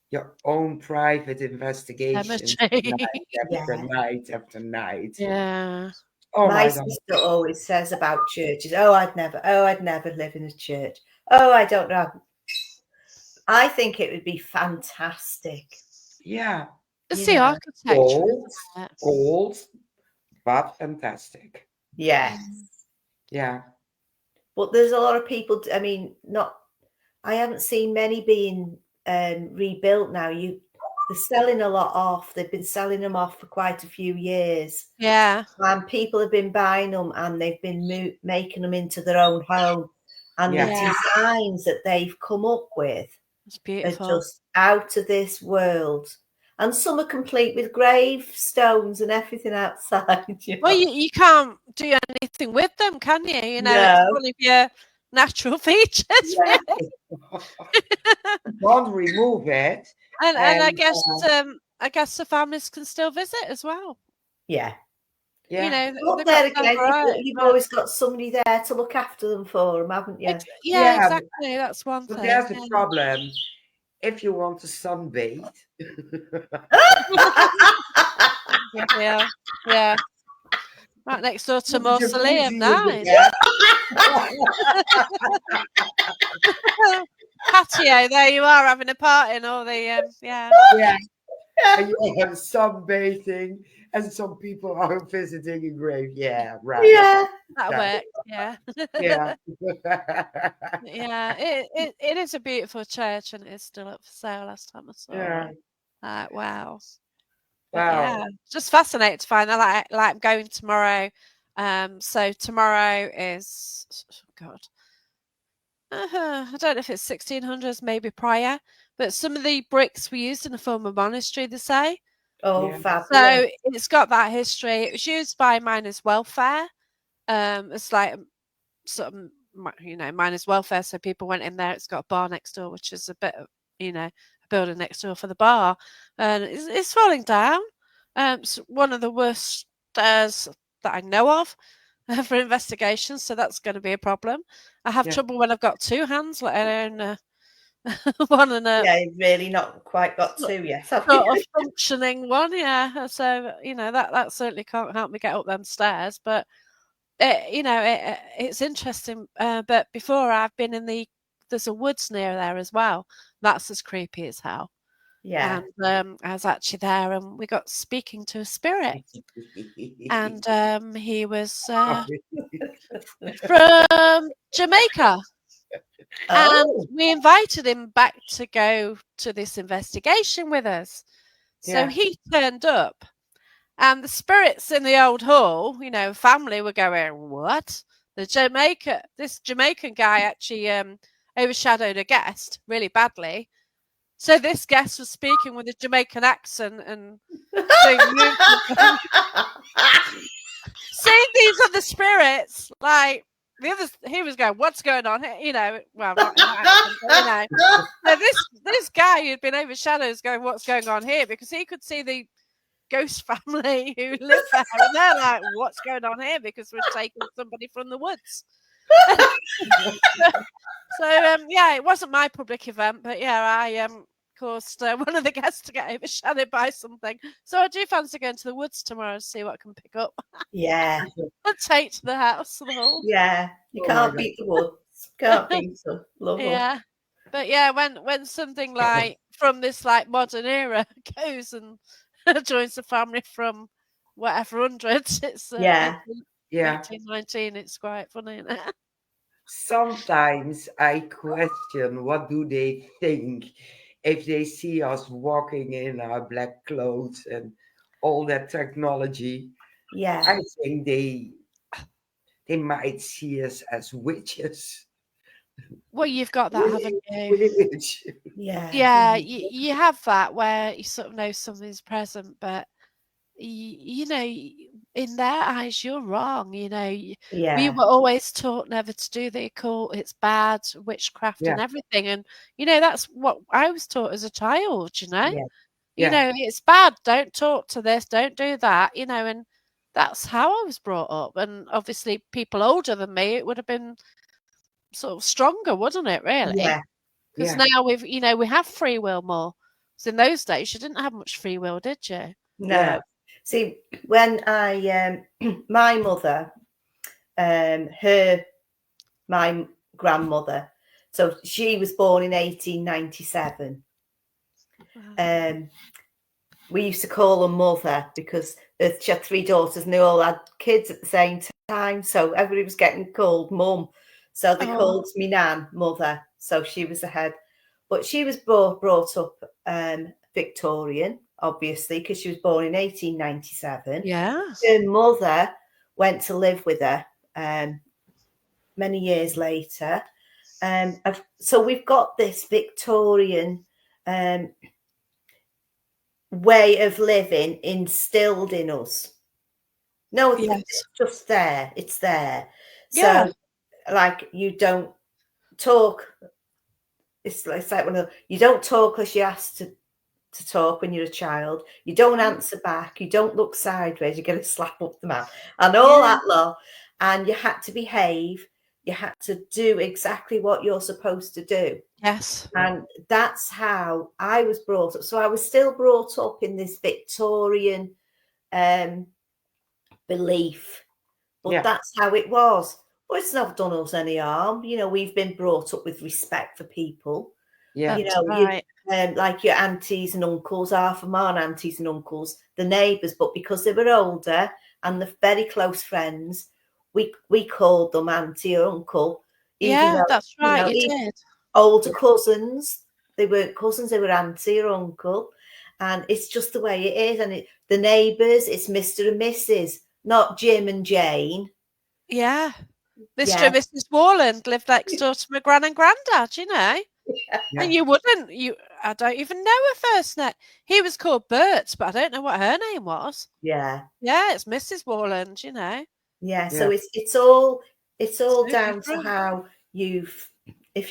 your own private investigation Cemetery. night after night after night. Yeah. Oh My my God. sister always says about churches, I'd never live in a church. Oh, I don't know. I think it would be fantastic. Yeah. It's the architecture. Gold, but fantastic. Yes. Yeah. But there's a lot of people, I mean, I haven't seen many being rebuilt now. They're selling a lot off. They've been selling them off for quite a few years. Yeah. And people have been buying them and they've been making them into their own home. And the designs that they've come up with are just out of this world. And some are complete with gravestones and everything outside. Well, you can't do anything with them, can you? It's one of your natural features. Yeah. Don't remove it. And I guess the families can still visit as well. Yeah. Yeah. Up there again, you've always got somebody there to look after them for them, haven't you? Yeah, exactly. That's one thing. There's a problem. If you want to sunbathe. Yeah. Right next door to Mausoleum, nice. Patio, there you are having a party and all the Yeah. And you have sunbathing, and some people are visiting a grave. Yeah, right. Yeah, that works. Yeah. Yeah. Yeah. It is a beautiful church, and it's still up for sale. Last time I saw it. Wow. Yeah, just fascinating to find that. Like I'm going tomorrow. So tomorrow is I don't know if it's 1600s, maybe prior, but some of the bricks were used in a former monastery, they say. Oh, fabulous. So it's got that history. It was used by miners' welfare. It's like sort of, miners' welfare. So people went in there. It's got a bar next door, which is a bit of, a building next door for the bar. And it's falling down. It's one of the worst stairs that I know of for investigations. So that's going to be a problem. I have trouble when I've got two hands, let alone one and a. Yeah, you've really not quite got two yet. Sort of functioning one, yeah. So that certainly can't help me get up them stairs, but it's interesting. But before I've been there's a woods near there as well. That's as creepy as hell. Yeah. And I was actually there, and we got speaking to a spirit, and he was from Jamaica. And we invited him back to go to this investigation with us. So he turned up, and the spirits in the old hall, family were going, what? This Jamaican guy actually overshadowed a guest really badly. So this guest was speaking with a Jamaican accent and doing movements. Seeing these other spirits, like the others, he was going, "What's going on here?" Well, not in that accent, but, So this guy who'd been overshadowed is going, "What's going on here?" Because he could see the ghost family who lived there, and they're like, "What's going on here?" Because we're taking somebody from the woods. yeah, it wasn't my public event, but yeah, I caused one of the guests to get overshadowed by something. So I do fancy going to the woods tomorrow to see what I can pick up Yeah, and take to the house or the hall. yeah. You Oh my can't God. beat the woods. Can't beat them. Love them. Yeah. But yeah, when something like from this like modern era goes and joins the family from whatever hundreds, it's Yeah. Yeah. 1819. It's quite funny, isn't it? Sometimes I question what do they think if they see us walking in our black clothes and all that technology. Yeah. I think they might see us as witches. Well, you've got that, haven't you? Witch. Yeah. Yeah, you have that where you sort of know something's present, but you know, in their eyes, you're wrong. You know, we Yeah. were always taught never to do the occult. It's bad, witchcraft, Yeah, and everything. And you know, that's what I was taught as a child. Yeah. You yeah, know, it's bad. Don't talk to this. Don't do that. You know, and that's how I was brought up. And obviously, people older than me, it would have been sort of stronger, wouldn't it? Really, Yeah. because yeah, now we have free will more. So in those days, you didn't have much free will, did you? yeah, No. See, when I my mother, my grandmother, so she was born in 1897. Wow. We used to call her mother because she had 3 daughters and they all had kids at the same time. So everybody was getting called mum. So they Oh, called me Nan mother. So she was the head. But she was brought up Victorian, obviously, because she was born in 1897. yeah. Her mother went to live with her many years later. So we've got this Victorian way of living instilled in us. No, Yes. it's just there. It's there. Yeah. So, like, you don't talk. It's like you don't talk because you're asked to talk when you're a child. You don't answer back. You don't look sideways. You get a slap up the mouth and all Yeah. that lot. And you had to behave. You had to do exactly what you're supposed to do. Yes. And that's how I was brought up. So I was still brought up in this Victorian belief, but yeah, that's how it was. But it's not done us any harm. You know, we've been brought up with respect for people. yeah, You That's know, right. like your aunties and uncles, half of my aunties and uncles, the neighbours, but because they were older and they're very close friends, we called them auntie or uncle, even Yeah, though, that's you right. know, You did. older cousins. They weren't cousins, they were auntie or uncle. And it's just the way it is. And the neighbours, it's Mr. and Mrs., not Jim and Jane. Yeah. Mr. Yeah. and Mrs. Warland lived next door to my gran and granddad, you know. yeah, And I don't even know her first name. He was called Bert, but I don't know what her name was. Yeah. Yeah, it's Mrs. Warland, you know. Yeah. yeah, So it's all So down to different. how if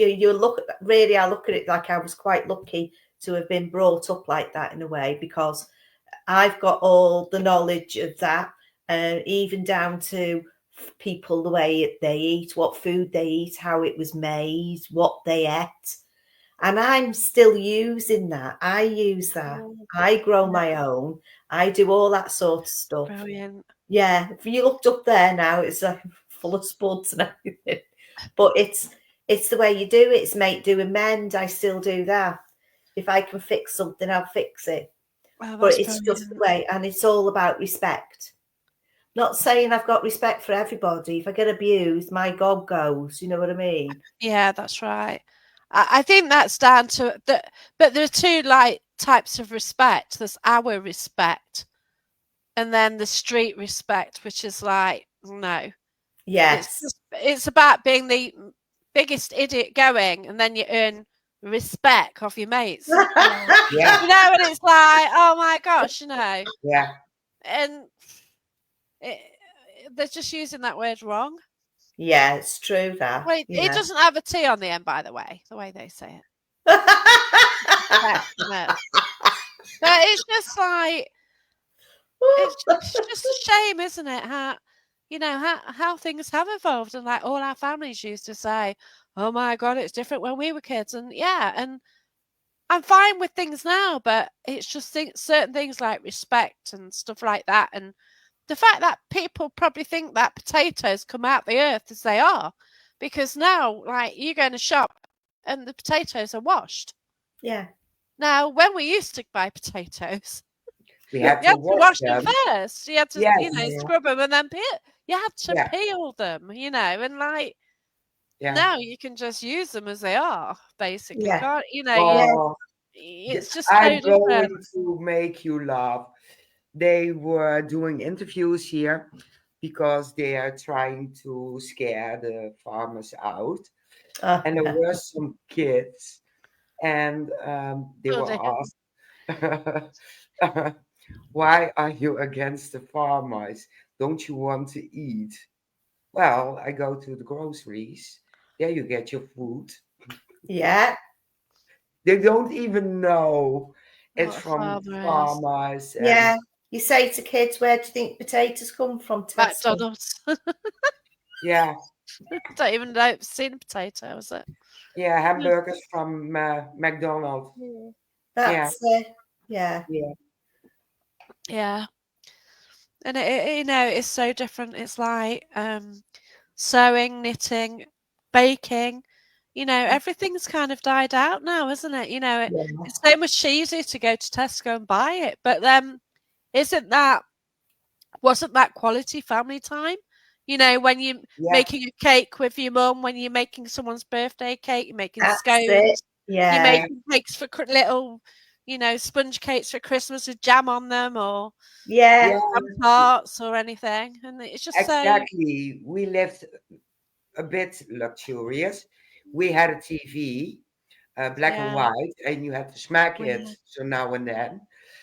you look really, I look at it like I was quite lucky to have been brought up like that in a way, because I've got all the knowledge of that, even down to people, the way they eat, what food they eat, how it was made, what they ate. And I'm still using that. I use that. Oh, I grow yeah, my own. I do all that sort of stuff. brilliant. Yeah. If you looked up there now, it's like full of spuds and everything. But it's the way you do it. It's make, do, and mend. I still do that. If I can fix something, I'll fix it. Well, But that's it's just the brilliant. way, and it's all about respect. Not saying I've got respect for everybody. If I get abused, my God goes. You know what I mean? Yeah, that's right. I think that's down to that. But there are two like types of respect. There's our respect, and then the street respect, which is like no. Yes. It's about being the biggest idiot going, and then you earn respect off your mates. yeah, You know, and it's like, oh my gosh, you know, yeah, and it, they're just using that word wrong. Yeah, it's true that. Wait, it Yeah. doesn't have a T on the end, by the way they say it. But it's just like it's just a shame, isn't it? How how things have evolved, and like all our families used to say, "Oh my God, it's different when we were kids," and and I'm fine with things now, but it's just certain things like respect and stuff like that, and the fact that people probably think that potatoes come out the earth as they are, because now, like, you go in a shop and the potatoes are washed. Yeah. Now, when we used to buy potatoes, We had you to had to wash wash them them. first. You had to, Yes. scrub them and then peel. You had to Yeah. peel them, and like Yeah. now you can just use them as they are, basically. Yeah. Can't Yeah. Oh, it's just so I'm different. going to make you laugh. They were doing interviews here because they are trying to scare the farmers out. And there were some kids, and they Oh were dear. asked, why are you against the farmers? Don't you want to eat? Well, I go to the groceries. There you get your food. Yeah. They don't even know it's What a from farmer is. farmers. And Yeah. You say to kids, where do you think potatoes come from? Tesco. McDonald's. yeah, Don't even know seen a potato, is it? yeah, Yeah. hamburgers from McDonald's. Yeah, That's yeah. yeah, Yeah. And it's so different. It's like sewing, knitting, baking. Everything's kind of died out now, isn't it? Yeah. It's so much easier to go to Tesco and buy it. But then, isn't that wasn't that quality family time? When you're yeah, making a cake with your mum, when you're making someone's birthday cake, you're making That's it. scones, you're Yeah. yeah, making cakes for little, sponge cakes for Christmas with jam on them, or Yeah. yeah, jam tarts or anything. And it's just so, exactly. We lived a bit luxurious. We had a TV, black and yeah, white, and you had to smack it yeah. so now and then,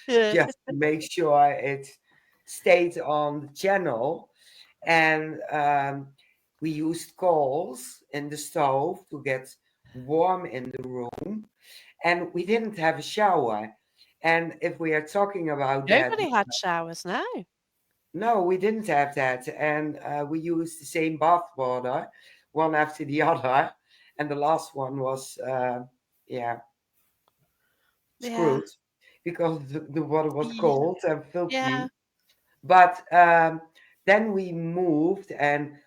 Yeah. just to make sure it stayed on the channel. And we used coals in the stove to get warm in the room. And we didn't have a shower. And if we are talking about that, Nobody had showers now. no, we didn't have that. And we used the same bath water, one after the other. And the last one was, yeah, Yeah. screwed because the water was Yeah. cold and Yeah. filthy. But then we moved and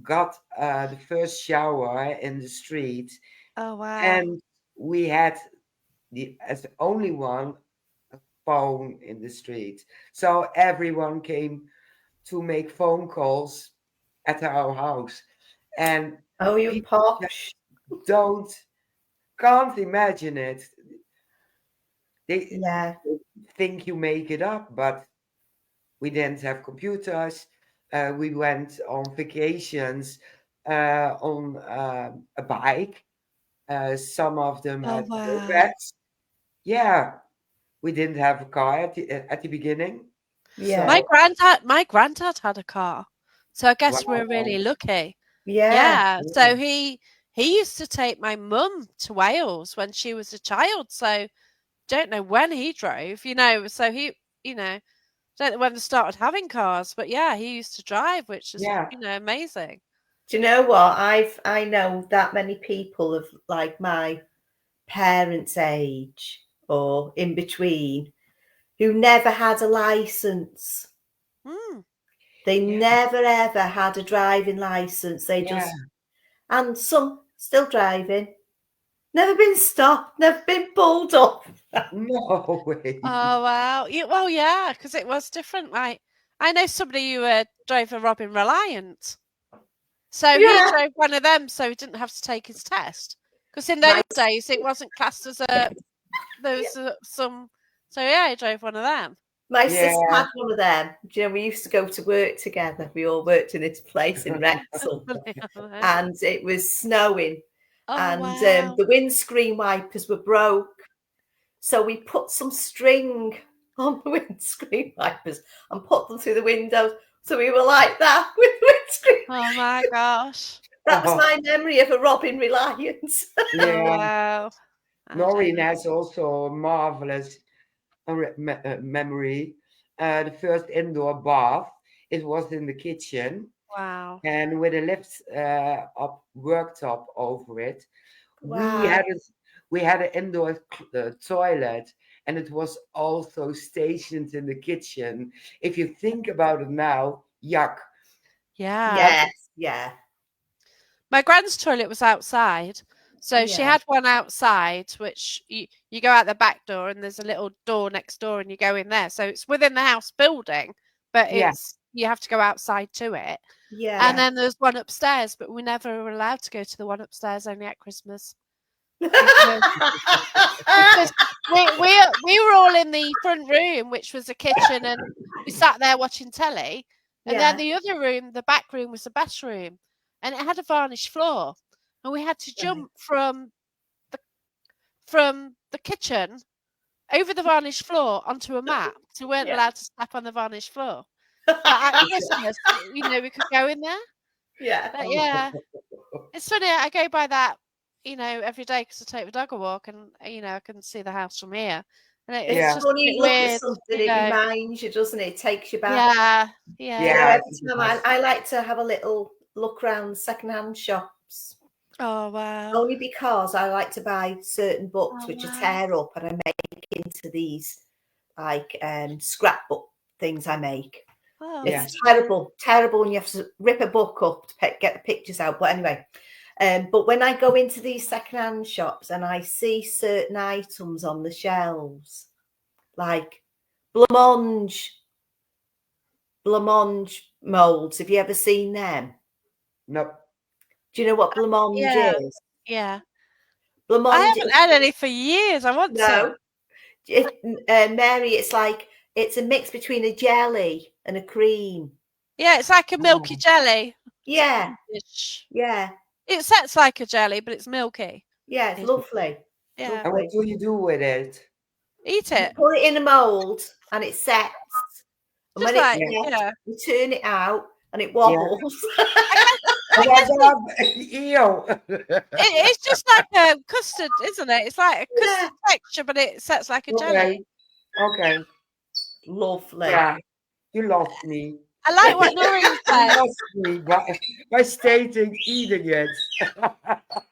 got the first shower in the street, Oh wow. and we had as the only one phone in the street. So everyone came to make phone calls at our house, and Oh, you people just posh. don't can't imagine it. They Yeah. think you make it up, but we didn't have computers. We went on vacations on a bike. Some of them Oh had wow. mopeds. Yeah, we didn't have a car at the beginning. Yeah. My So, granddad had a car. So I guess we're wow. really lucky. Yeah. Yeah. Yeah, So he used to take my mum to Wales when she was a child. So don't know when he drove, So don't know when they started having cars, but yeah, he used to drive, which is yeah, amazing. Do you know what? I know that many people of like my parents' age or in between who never had a license. Mm, They yeah, never ever had a driving license. They yeah. just and some still driving. Never been stopped, never been pulled up. No way. oh wow. Well, yeah, because it was different. Like I know somebody who drove a Robin Reliant. So he Yeah. drove one of them, so he didn't have to take his test. Because in My those days, it wasn't classed as a there was some. So yeah, he drove one of them. my Yeah. sister had one of them. Do you know, we used to go to work together. We all worked in this place in Wrexham. And it was snowing. Oh And wow! the windscreen wipers were broke. So we put some string on the windscreen wipers and put them through the windows. So we were like that with the windscreen. Oh my gosh! That was Oh, my memory of a Robin Reliance. Oh yeah. wow! I Noreen don't know. has also a marvelous memory. The first indoor bath it was in the kitchen, Wow. and with a lift up worktop over it. We Wow. had a, we had an indoor toilet, and it was also stationed in the kitchen. If you think about it now, yuck. Yeah. Yes. Yeah. My grand's toilet was outside. So she Yeah. had one outside, which you go out the back door and there's a little door next door and you go in there. So it's within the house building, but Yeah, you have to go outside to it. And Yeah. then there's one upstairs, but we never were allowed to go to the one upstairs only at Christmas because because we were all in the front room, which was a kitchen, and we sat there watching telly. And then Yeah. the other room, the back room, was the best room, and it had a varnished floor, and we had to jump from the kitchen over the varnished floor onto a mat. So we weren't Yeah. allowed to step on the varnished floor. But at Christmas, we could go in there. Yeah. But yeah, it's funny. I go by that, every day because I take the dog a walk, and I can see the house from here, and it's It's yeah, just a funny, bit you look at weird, something, it reminds you, doesn't it? It takes you back. Yeah, You know, yeah. yeah. every It time was. I like to have a little look around secondhand shops, Oh wow. only because I like to buy certain books Oh which are wow. tear up, and I make into these like scrapbook things I make. Oh, Yeah. It's terrible, terrible, and you have to rip a book up to get the pictures out. But anyway, but when I go into these secondhand shops and I see certain items on the shelves, like blancmange molds, have you ever seen them? No. Do you know what blancmange yeah, is? yeah. I Blancmange haven't is had any for years. I want some. no, Mary. It's a mix between a jelly and a cream. Yeah, it's like a milky Oh, jelly. Yeah, Ish. yeah, It sets like a jelly, but it's milky. yeah. It's Ish. lovely. It's Yeah. and what lovely. do you do with it? Eat You it. put it in a mold and it sets. And Just when it's like, Yeah, set, yeah. you turn it out and it yeah. wobbles. I guess, Oh I my guess God, ew. it's just like a custard, isn't it? It's like a Yeah, custard texture, but it sets like a jelly. Okay, okay. lovely. Yeah, you lost me. I like what Noreen You said. lost me by stating eating it.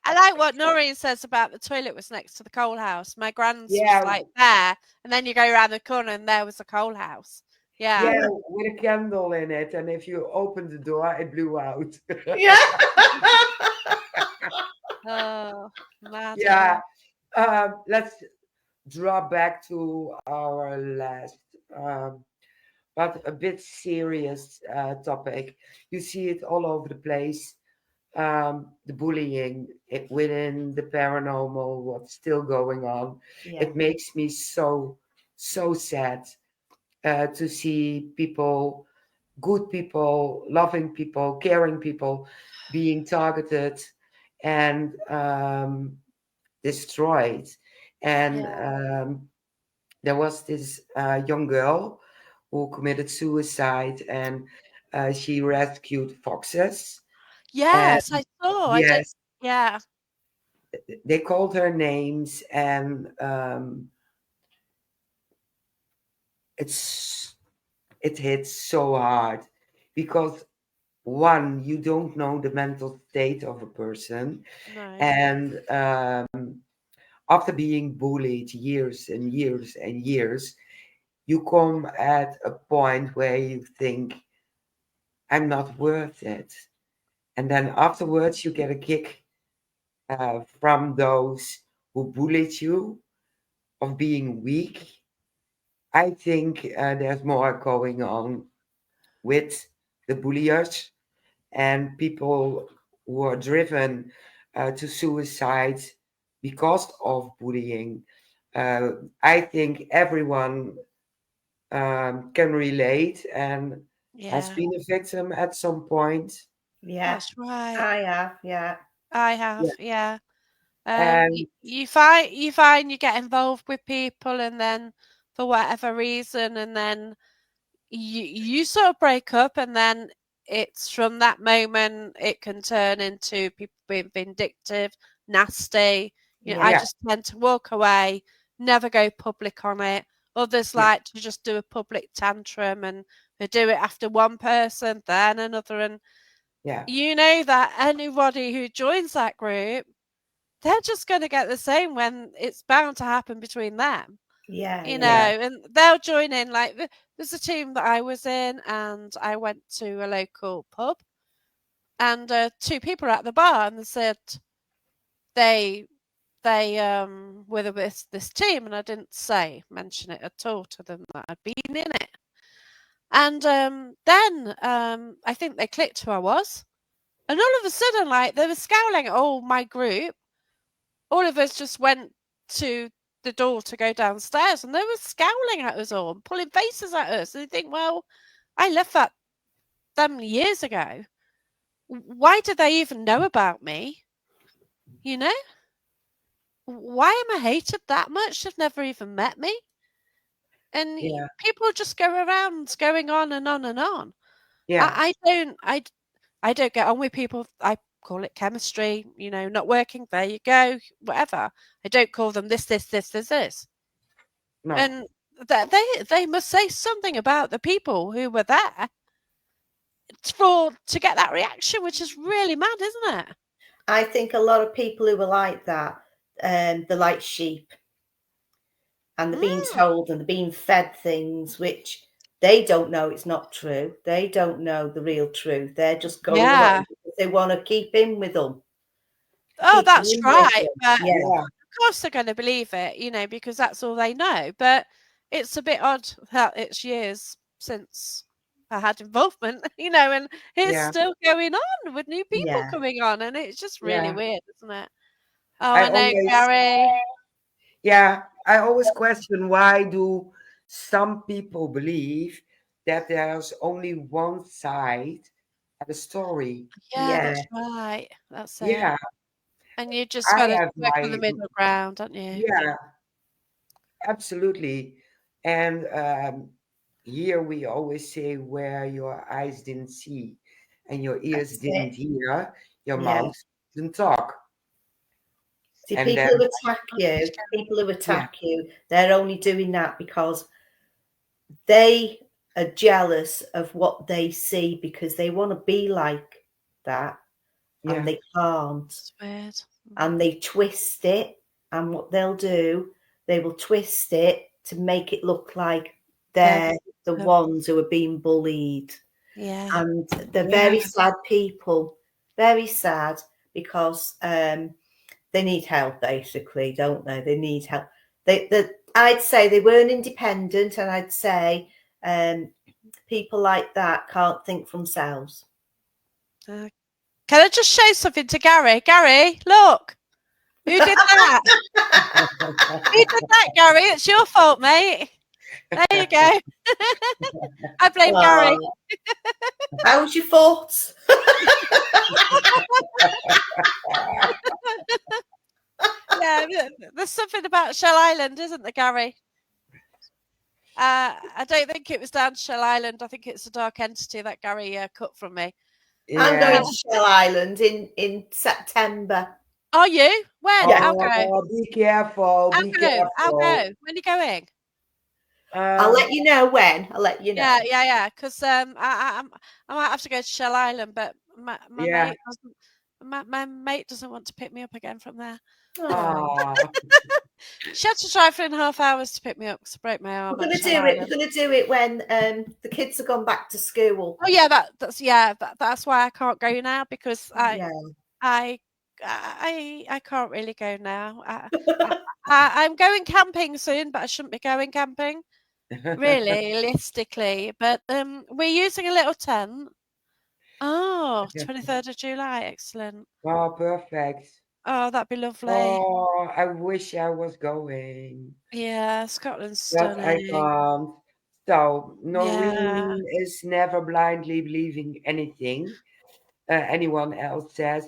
I like what Noreen says about the toilet was next to the coal house. My grand's was Yeah, like there, and then you go around the corner and there was the coal house. Yeah. yeah, with a candle in it, and if you open the door, it blew out. Yeah. Oh, mad. Yeah, let's drop back to our last, um, but a bit serious topic. You see it all over the place. The bullying within the paranormal, what's still going on. Yeah. It makes me so sad to see people, good people, loving people, caring people, being targeted and destroyed. And Yeah. there was this young girl who committed suicide, and she rescued foxes. And Yes, I saw. I did. yes, Yeah. they called her names, and it's it hits so hard because one, you don't know the mental state of a person, No. and after being bullied years and years and years, you come at a point where you think, I'm not worth it. And then afterwards, you get a kick from those who bullied you of being weak. I think there's more going on with the bulliers and people who are driven to suicide because of bullying. Uh, I think everyone can relate and has Yeah. been a victim at some point. Yeah. That's right. I have. Yeah. I Yeah. have. Yeah. And You find you get involved with people, and then for whatever reason, and then you sort of break up, and then it's from that moment it can turn into people being vindictive, nasty. I Yeah. yeah, just tend to walk away, never go public on it. Others yeah, like to just do a public tantrum and They do it after one person, then another, and Yeah. you know that anybody who joins that group, they're just going to get the same when it's bound to happen between them. Yeah, You yeah. know, Yeah. and they'll join in. Like there's a team that I was in, and I went to a local pub, and 2 people were at the bar, and they said they were this team, and I didn't mention it at all to them that I'd been in it. And then I think they clicked who I was, and all of a sudden, like they were scowling at all my group. All of us just went to the door to go downstairs, and they were scowling at us all, and pulling faces at us. And you think, well, I left them years ago. Why do they even know about me? You know, why am I hated that much? They've never even met me. And Yeah. people just go around going on and on and on. Yeah. I don't get on with people. I call it chemistry, you know, not working. There you go, whatever. I don't call them this. No. And that they must say something about the people who were there to get that reaction, which is really mad, isn't it? I think a lot of people who are like that, they're like sheep, and they're being told and they're being fed things which they don't know it's not true. They don't know the real truth. They're just going Yeah. along because they want to keep in with them. Oh, Keep that's in with right. them. But Yeah. Yeah. of course they're going to believe it, you know, because that's all they know. But it's a bit odd that it's years since I had involvement, you know, and it's Yeah. still going on with new people Yeah. coming on, and it's just really Yeah. weird, isn't it? Oh, I I know, always, Gary. yeah, I always question, why do some people believe that there's only one side of a story? Yeah, Yeah. that's right. That's it. Yeah, And you just I got to have work on the my, middle ground, don't you? yeah, absolutely. And here we always say, where your eyes didn't see and your ears That's didn't it. hear, your Yeah. mouth didn't talk. See, And people then, who yeah, attack you, they're only doing that because they are jealous of what they see because they want to be like that and yeah, they can't. It's weird. And they twist it. And what they'll do, they will twist it to make it look like They're they're the ones who are being bullied. yeah. And they're yeah, very sad people, very sad because they need help, basically, don't they? They need help. I'd say they weren't independent, and I'd say people like that can't think for themselves. Can I just show something to Gary? Gary, look. Who did that? Who did that, Gary? It's your fault, mate. There you go. I blame Gary. How was your thoughts? Yeah, there's something about Shell Island, isn't there, Gary? I don't think it was down to Shell Island. I think it's a dark entity that Gary cut from me. I'm going yeah. to Shell Island in September. Are you? When? Yeah. I'll go. Oh, be careful, I'll be go. I'll careful. go. When are you going? I'll let you know when. I'll let you know. Yeah. Because I might have to go to Shell Island, but my Yeah. my mate doesn't want to pick me up again from there. Oh, She had to drive 3.5 hours to pick me up because I broke my arm. We're going to do it. We're going to do it when the kids have gone back to school. Oh yeah, that's why I can't go now, because Yeah. I can't really go now. I'm going camping soon, but I shouldn't be going camping realistically. But we're using a little tent. Oh, 23rd of July, excellent. oh, perfect. Oh, that'd be lovely. Oh, I wish I was going, Yeah, Scotland's but I stunning. can't. So, Yeah, Noreen is never blindly believing anything anyone else says.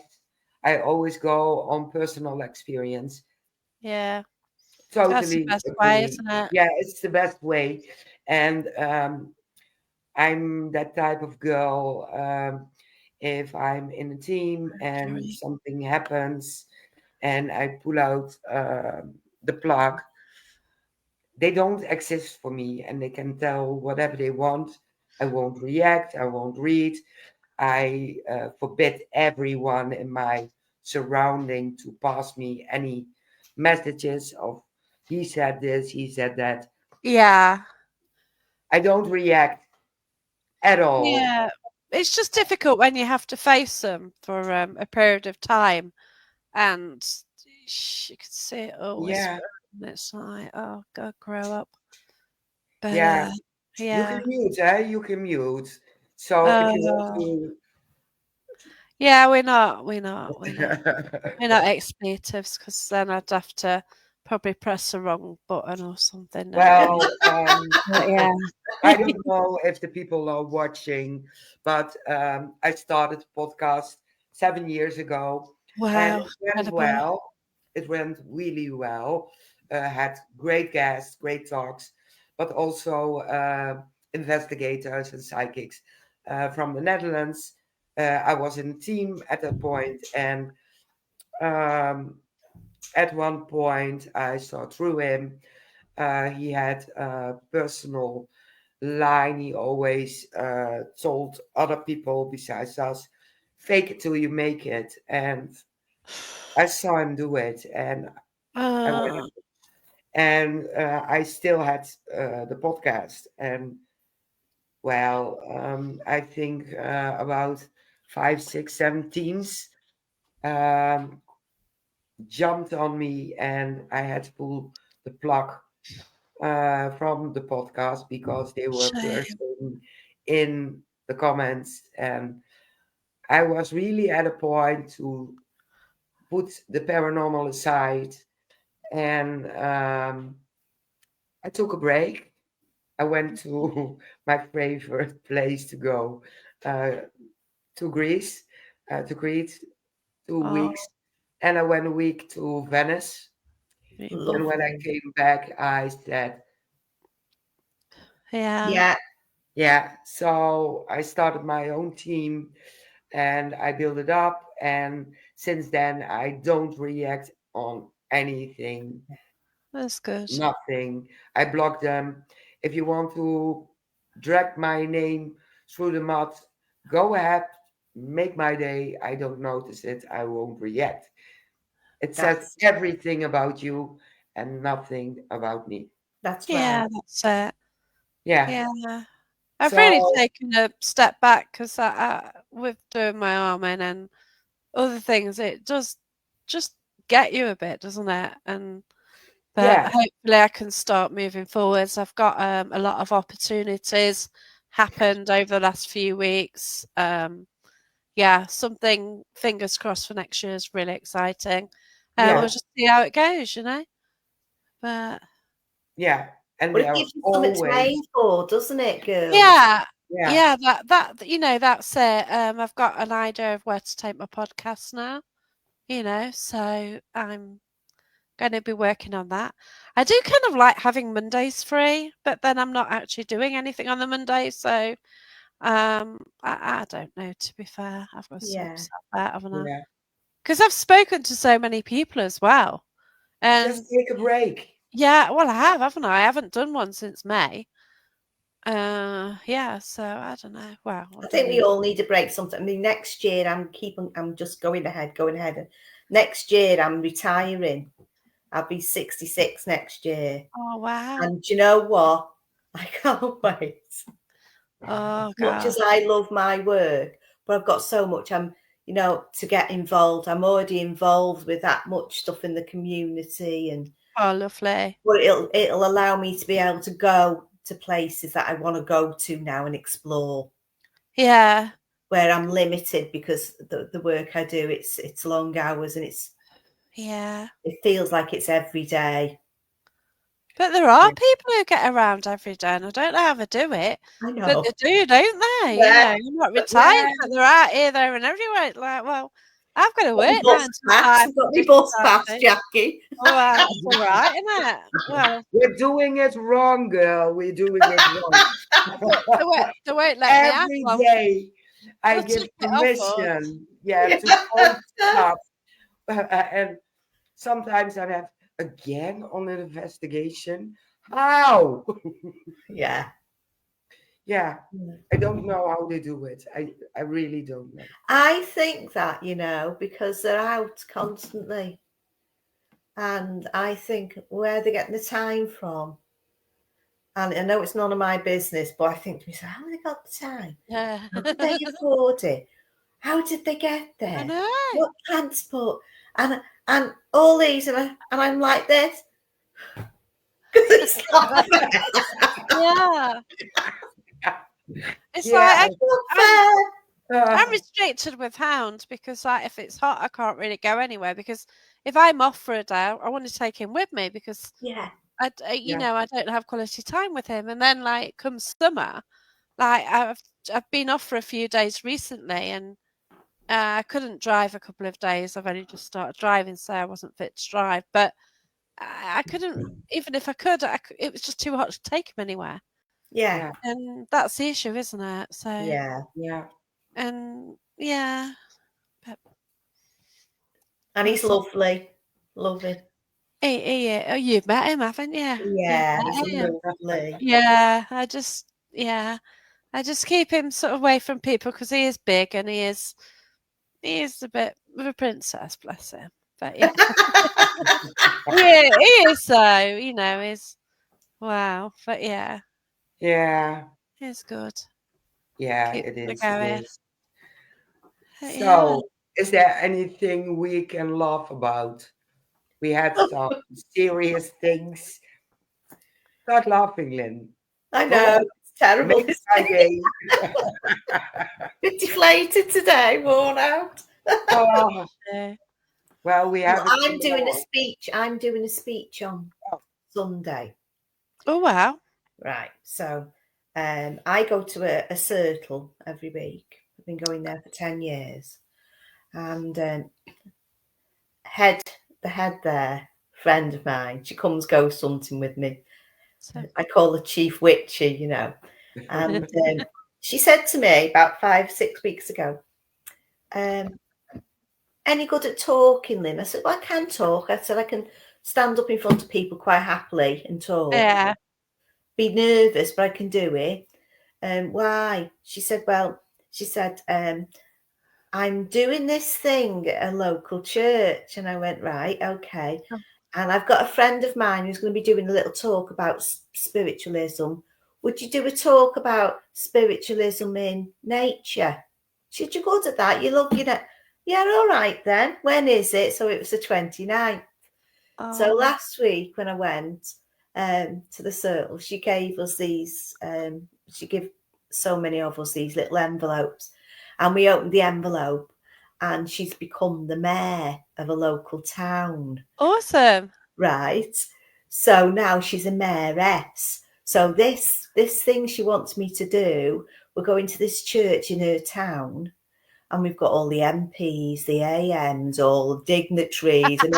I always go on personal experience. yeah. That's the Totally best way, agree. isn't it? Yeah, it's the best way. And I'm that type of girl. If I'm in a team and Gary. something happens and I pull out the plug, they don't exist for me and they can tell whatever they want I won't react. I won't read. I forbid everyone in my surrounding to pass me any messages of he said this, he said that. Yeah. I don't react at all. Yeah. It's just difficult when you have to face them for a period of time, and you can see it all Yeah, whispering. It's like, oh, God, grow up. But yeah. You can yeah. mute, eh? You can mute. So if you Oh, want yeah, we're not to, expletives, because then I'd have to probably press the wrong button or something now. well, But yeah. I don't know if the people are watching, but I started a podcast 7 years ago, and Wow, it went incredible. well. It went really well. Had great guests, great talks, but also investigators and psychics from the Netherlands. I was in a team at that point, and um, at one point I saw through him. He had a personal line he always told other people besides us, fake it till you make it. And I saw him do it, and I went, Uh, and I still had the podcast. And well, I think about five, six, seven teams um, jumped on me, and I had to pull the plug from the podcast because they were shame. cursing in the comments, and I was really at a point to put the paranormal aside, and I took a break. I went to my favorite place to go, uh, to Greece, to Crete, 2 weeks, Oh, and I went a week to Venice. And when I Lovely. came back, I said, yeah, Yeah, yeah. So I started my own team and I build it up. And since then, I don't react on anything, that's good. nothing. I block them. If you want to drag my name through the mud, go ahead, make my day. I don't notice it. I won't react. It says that's everything about you and nothing about me. that's right. Yeah, that's it. Yeah. Yeah. I've really So, taken a step back because with doing my arming and other things, it does just get you a bit, doesn't it? And but yeah, hopefully I can start moving forwards. I've got a lot of opportunities happened over the last few weeks. Yeah, something fingers crossed for next year is really exciting. yeah, We'll just see how it goes. But yeah. And But it there are gives you something to aim always, for, doesn't it, girls? yeah, yeah, yeah, that's it. I've got an idea of where to take my podcast now. So I'm going to be working on that. I do kind of like having Mondays free, but then I'm not actually doing anything on the Monday, so I don't know. To be fair, I've got to sort Yeah. myself out, haven't I? yeah. Because I've spoken to so many people as well, Just and take a break. yeah, well, I have, haven't I? I haven't done one since May. Yeah, so I don't know. Well, I I've done think we one. all need a break sometime. I mean, next year I'm just going ahead. And next year I'm retiring. I'll be 66 next year. Oh wow. And do you know what? I can't wait. Oh Much god. as I love my work, but I've got so much to get involved. I'm already involved with that much stuff in the community, and Oh lovely. but it'll allow me to be able to go to places that I want to go to now and explore, Yeah. where I'm limited because the work I do, it's long hours, and Yeah. it feels like it's every day. But there are Yeah, people who get around every day, and I don't know how they do it, I but they know. do, don't they? Yeah, You're not yeah, retired, but they're out here, there, and everywhere. It's like, well, I've got to got my work bus nine to pass. five, I've got my Monday to bus pass, Saturday. Jackie. Oh, well, that's all right, isn't it? Well, we're doing it wrong, girl. We're doing it wrong. they won't let me have Every one. day I They'll give take it off us. permission, yeah, Yeah. to post stuff. And sometimes I have again on an investigation. How? Yeah. Yeah, Yeah. I don't know how they do it. I really don't know. I think that, because they're out constantly. And I think where they're getting the time from. And I know it's none of my business, but I think to myself, how have they got the time? Yeah. How did they afford it? How did they get I there? know. What transport? And all these, and I'm like this. Because it's not fair. Yeah. It's Yeah. like Not I'm fair. I'm restricted with hound because like if it's hot I can't really go anywhere because if I'm off for a day I want to take him with me because Yeah. Yeah. I don't have quality time with him and then like comes summer like I've been off for a few days recently and I couldn't drive a couple of days. I've only just started driving, so I wasn't fit to drive. But I couldn't, even if I could, it was just too hot to take him anywhere. Yeah. Yeah. And that's the issue, isn't it? So, Yeah. Yeah. and yeah, but And we'll he's see. lovely. Lovely. Oh, you've met him, haven't you? You've Yeah, he's met him. lovely. Yeah, yeah, I just keep him sort of away from people because he is big and he is a bit of a princess, bless him. But yeah, yeah, he is so, he's wow. But yeah, Yeah. it's good. Yeah, Keep it it is. It going. is. But yeah. So, is there anything we can laugh about? We had some serious things. Start laughing, Lynn. I Go know, on. it's terrible, Make isn't my it? day. Bit deflated today, worn out. Oh, Yeah. well, we Well, have a few I'm doing a more. speech. I'm doing a speech on Sunday. Oh wow. Right. So I go to a circle every week. I've been going there for 10 years. And the head there, friend of mine, she comes ghost hunting with me. So I call her Chief Witchy, And she said to me about 5-6 weeks ago, any good at talking, Lynn? I said, well, I can talk. I said, I can stand up in front of people quite happily and talk. yeah. Be nervous, but I can do it. Why? She said, I'm doing this thing at a local church. And I went, right, okay. Oh, And I've got a friend of mine who's going to be doing a little talk about spiritualism. Would you do a talk about spiritualism in nature? Should you good at that? You're looking at, yeah, all right then. When is it? So it was the 29th. So oh, last week when I went to the circle, she gave us these, she gave so many of us these little envelopes. And we opened the envelope and she's become the mayor of a local town. awesome. Right. So now she's a mayoress. So this thing she wants me to do, we're going to this church in her town, and we've got all the MPs, the AMs, all the dignitaries, and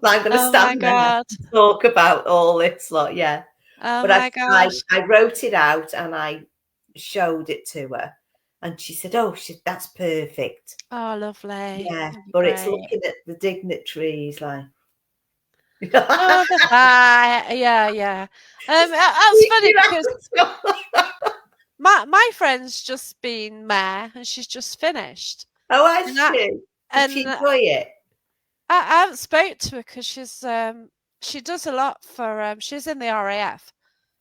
I'm going to Oh my stand there and god. talk about all this lot, yeah. Oh But my gosh. I wrote it out and I showed it to her, and she said, "Oh, that's perfect." Oh, lovely. Yeah, That'd be but it's great. looking at the dignitaries like. Oh, yeah, yeah. That's funny because my friend's just been mayor and she's just finished. Oh, has And she? Did she I enjoy it? I haven't spoke to her because she does a lot for she's in the RAF.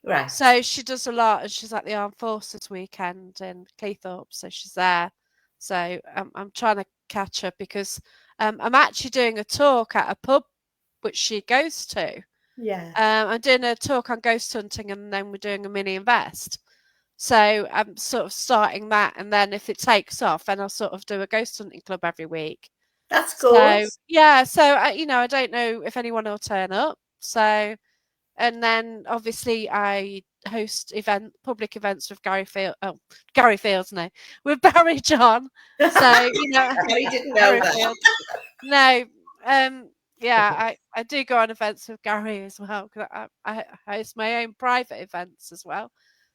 Right. So she does a lot, and she's at the Armed Forces weekend in Cleethorpes, so she's there. So I'm trying to catch her because I'm actually doing a talk at a pub which she goes to. Yeah. I'm doing a talk on ghost hunting, and then we're doing a mini invest. So I'm sort of starting that, and then if it takes off, then I'll sort of do a ghost hunting club every week. That's good. So yeah, so I don't know if anyone will turn up. So and then obviously I host public events with Gary Fields, no, with Barry John. So I didn't know Gary that. Fields. No, yeah, I do go on events with Gary as well because I host my own private events as well.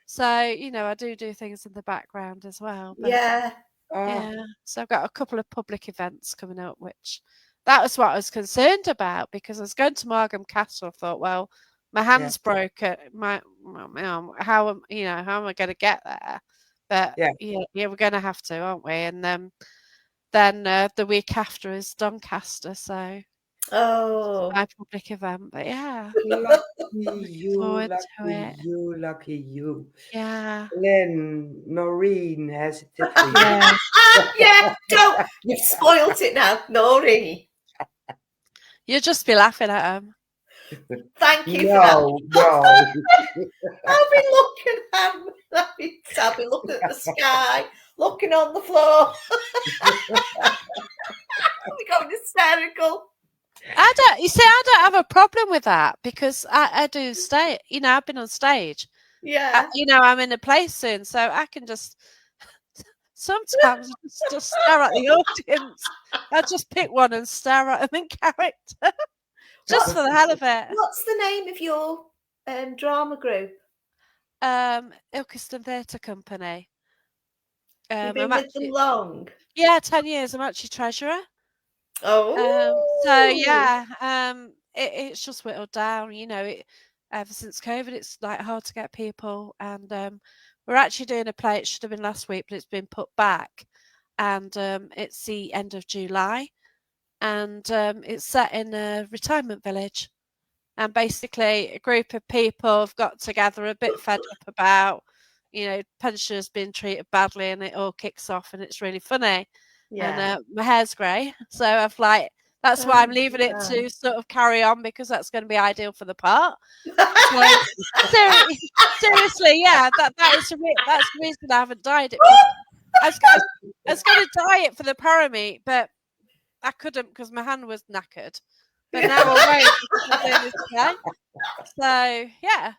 So I do things in the background as well. But Yeah. Oh, yeah, so I've got a couple of public events coming up, which that was what I was concerned about because I was going to Margam Castle. I thought, well, My hand's broken. How am I going to get there? But Yeah. yeah, we're going to have to, aren't we? And then the week after is Doncaster, so Oh, my public event. But yeah, Lucky looking you, forward to lucky it. you, lucky you. Yeah, Lynn, Noreen has a tip for you. yeah. yeah, don't. You've spoilt it now, Nori. You'll just be laughing at them. Thank you for that. No. I'll be looking at I'll be looking at the sky, looking on the floor. I'll be going hysterical. I don't have a problem with that because I do stay. I've been on stage. Yeah. I'm in a play soon, so I can just sometimes just stare at the audience. I just pick one and stare at them in character, just for the hell of it. What's the name of your drama group? Ilkeston Theatre Company. You've been with them long? Yeah, 10 years. I'm actually treasurer. Oh. So yeah, it's just whittled down. Ever since COVID, it's like hard to get people, and we're actually doing a play. It should have been last week, but it's been put back, and it's the end of July, and it's set in a retirement village, and basically a group of people have got together, a bit fed up about, pensioners being treated badly, and it all kicks off, and it's really funny. Yeah. And my hair's grey, so I've that's why I'm leaving it to sort of carry on, because that's going to be ideal for the part. So, seriously, yeah, that's the reason I haven't dyed it. I was going to dye it for the Parameet, but I couldn't because my hand was knackered. But now I won't because I'm doing this play. So yeah,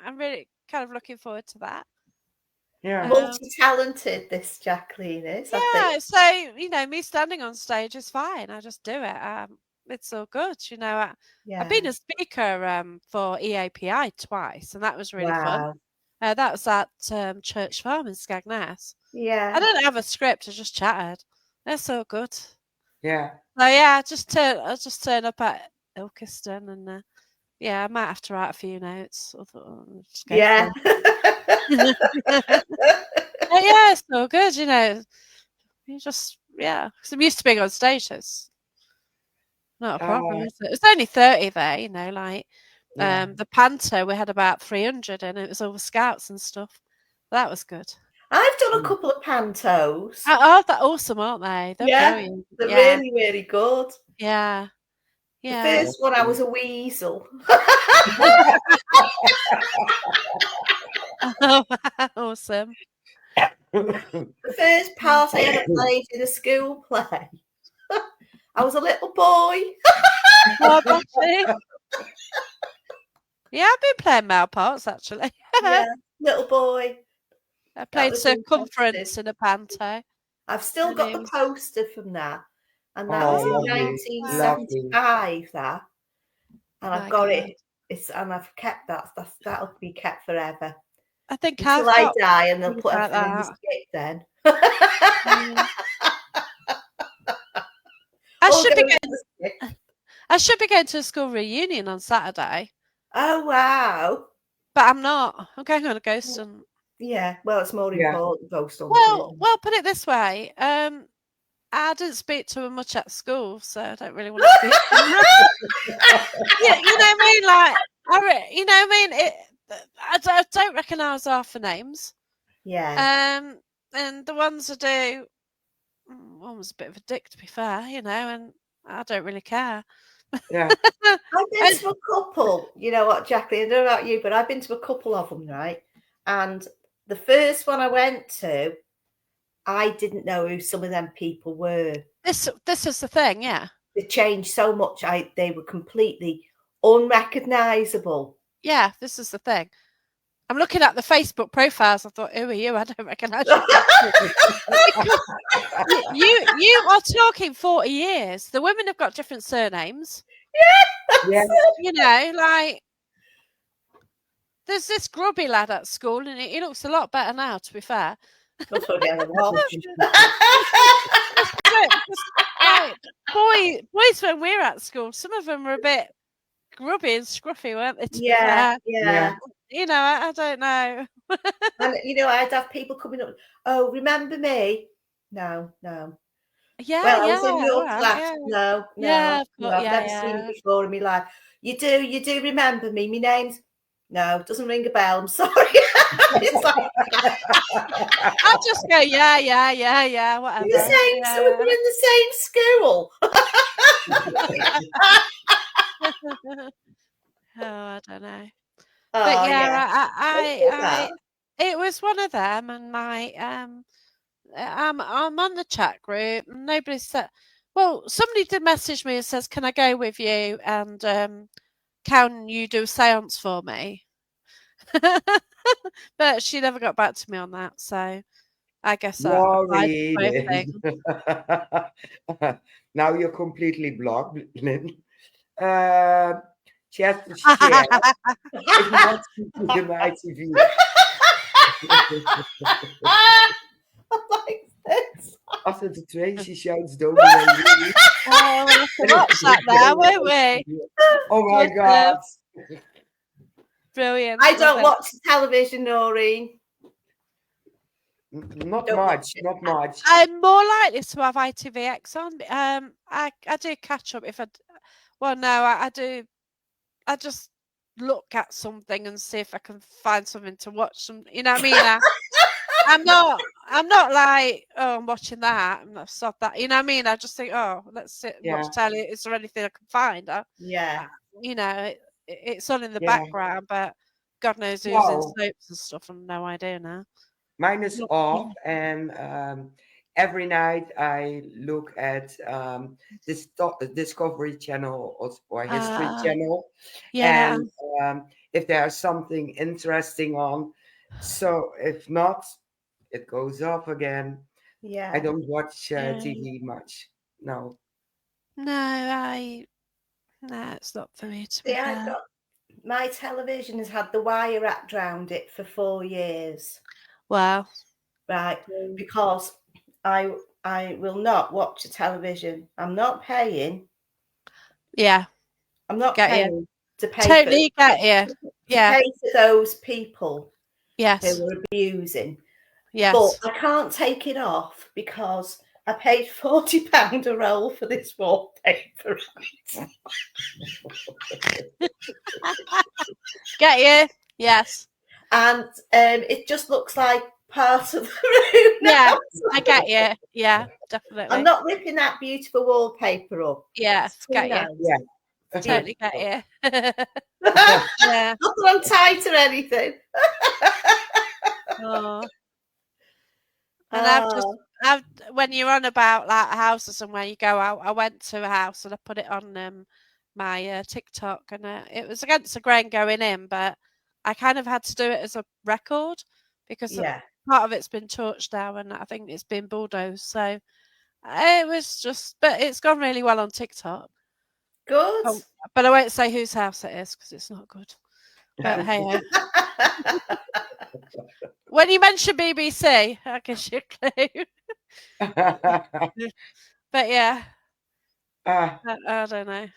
I'm really kind of looking forward to that. Yeah. Multi-talented, this Jacqueline is. I Yeah, think. so me standing on stage is fine. I just do it. It's all good. I've been a speaker for EAPI twice, and that was really fun. That was at Church Farm in Skegness. Yeah. I didn't have a script. I just chatted. That's so good. Yeah. So yeah, I just turn up at Ilkeston, and yeah, I might have to write a few notes. Yeah. Yeah, it's so good. You just because I'm used to being on stage. So it's not a problem, is it? It's only 30 there, the Panto, we had about 300 and it was all the scouts and stuff. That was good. I've done a couple of pantos. Oh, they're awesome, aren't they? They're brilliant. They're really, really good. Yeah. The first one, I was a weasel. Oh, awesome. The first part I ever played in a school play. I was a little boy. Oh, yeah, I've been playing male parts actually. Yeah, little boy. I played circumference in a panto. I've still got the poster from that, and that was in 1975. That, and I've got it. And I've kept that. That'll be kept forever. I think until I die, and they'll put everything in the skip then. I should be going to a school reunion on Saturday. Oh wow! But I'm not. I'm going on a ghost hunt. Yeah, well, it's more important ghost hunt. Well, put it this way. I didn't speak to her much at school, so I don't really want to speak to her. Yeah, you know what I mean? I don't recognise half the names. Yeah. And the ones I do, one was a bit of a dick, to be fair, and I don't really care. Yeah. I've been to a couple. You know what, Jacqueline? I don't know about you, but I've been to a couple of them, right? And the first one I went to, I didn't know who some of them people were. This is the thing, yeah. They changed so much. They were completely unrecognisable. Yeah, this is the thing. I'm looking at the Facebook profiles. I thought, who are you? I don't recognise you. You are talking 40 years. The women have got different surnames. Yeah. There's this grubby lad at school, and he looks a lot better now, to be fair. Boys when we were at school, some of them were a bit grubby and scruffy, weren't they? To be Yeah, fair, yeah. you know, I don't know. And I'd have people coming up. Oh, remember me? No, no. Yeah, Well, I yeah, was in your right, class. yeah, No, yeah, no, no. I've yeah, never seen yeah. you before in my life. You do remember me? My name's no, doesn't ring a bell. I'm sorry. It's like I'll just go, yeah, yeah, yeah, yeah, in the whatever. same. So we Yeah. were in the same school. Oh, I don't know. But Oh yeah, yeah, don't feel bad. it was one of them, and I'm on the chat group, and nobody said. Well, somebody did message me and says, "Can I go with you? And can you do a séance for me?" But she never got back to me on that, so I guess I applied for both Worried. things. Now you're completely blocked, Lynn. Uh, she has to share if you want to see the ITV. Like this. After the Tracy shouts, don't be angry. Oh, we'll have to watch that now, won't we? Oh my Goodness. God. Brilliant. I Love don't it. watch the television, Noreen. Not Don't much, watch it. not much. I'm more likely to have ITVX on. I do catch up if I. Well, no, I do. I just look at something and see if I can find something to watch. You know what I mean? I'm not. I'm not like, oh, I'm watching that. I'm not stop that. You know what I mean? I just think, oh, let's sit and watch Yeah, telly. Is there anything I can find? Yeah. You know, it's on in the yeah. background, but God knows who's in Well, soaps and stuff. I've no idea now. mine is Look, off, and every night I look at this Discovery Channel or History Channel, yeah. and if there's something interesting on. So if not, it goes off again. I Yeah. don't watch Yeah. TV much. No. No, no, it's not for me to be See, I've fair. got my television has had the wire wrapped around it for 4 years. Well, Right. Because I will not watch a television. I'm not paying. yeah, I'm not get you. paying to pay for Totally get you. Yeah, those people who yes, are abusing. But yes. I can't take it off because I paid £40 a roll for this wallpaper. Get you. Yes. And it just looks like part of the room Yeah, now. I get you. Yeah, I'm definitely. not ripping that beautiful wallpaper up. Yes, It's too get you. nice. Yeah. Totally get you. Not Yeah. that I'm tight or anything. Oh. And Oh, I've when you're on about like a house or somewhere, you go out. I went to a house and I put it on my TikTok, and it was against the grain going in, but I kind of had to do it as a record because yeah. part of it's been torched now, and I think it's been bulldozed. So it was just, but it's gone really well on TikTok. Good. Oh, but I won't say whose house it is because it's not good. But hey, when you mention BBC, I guess you clue. But yeah, I don't know.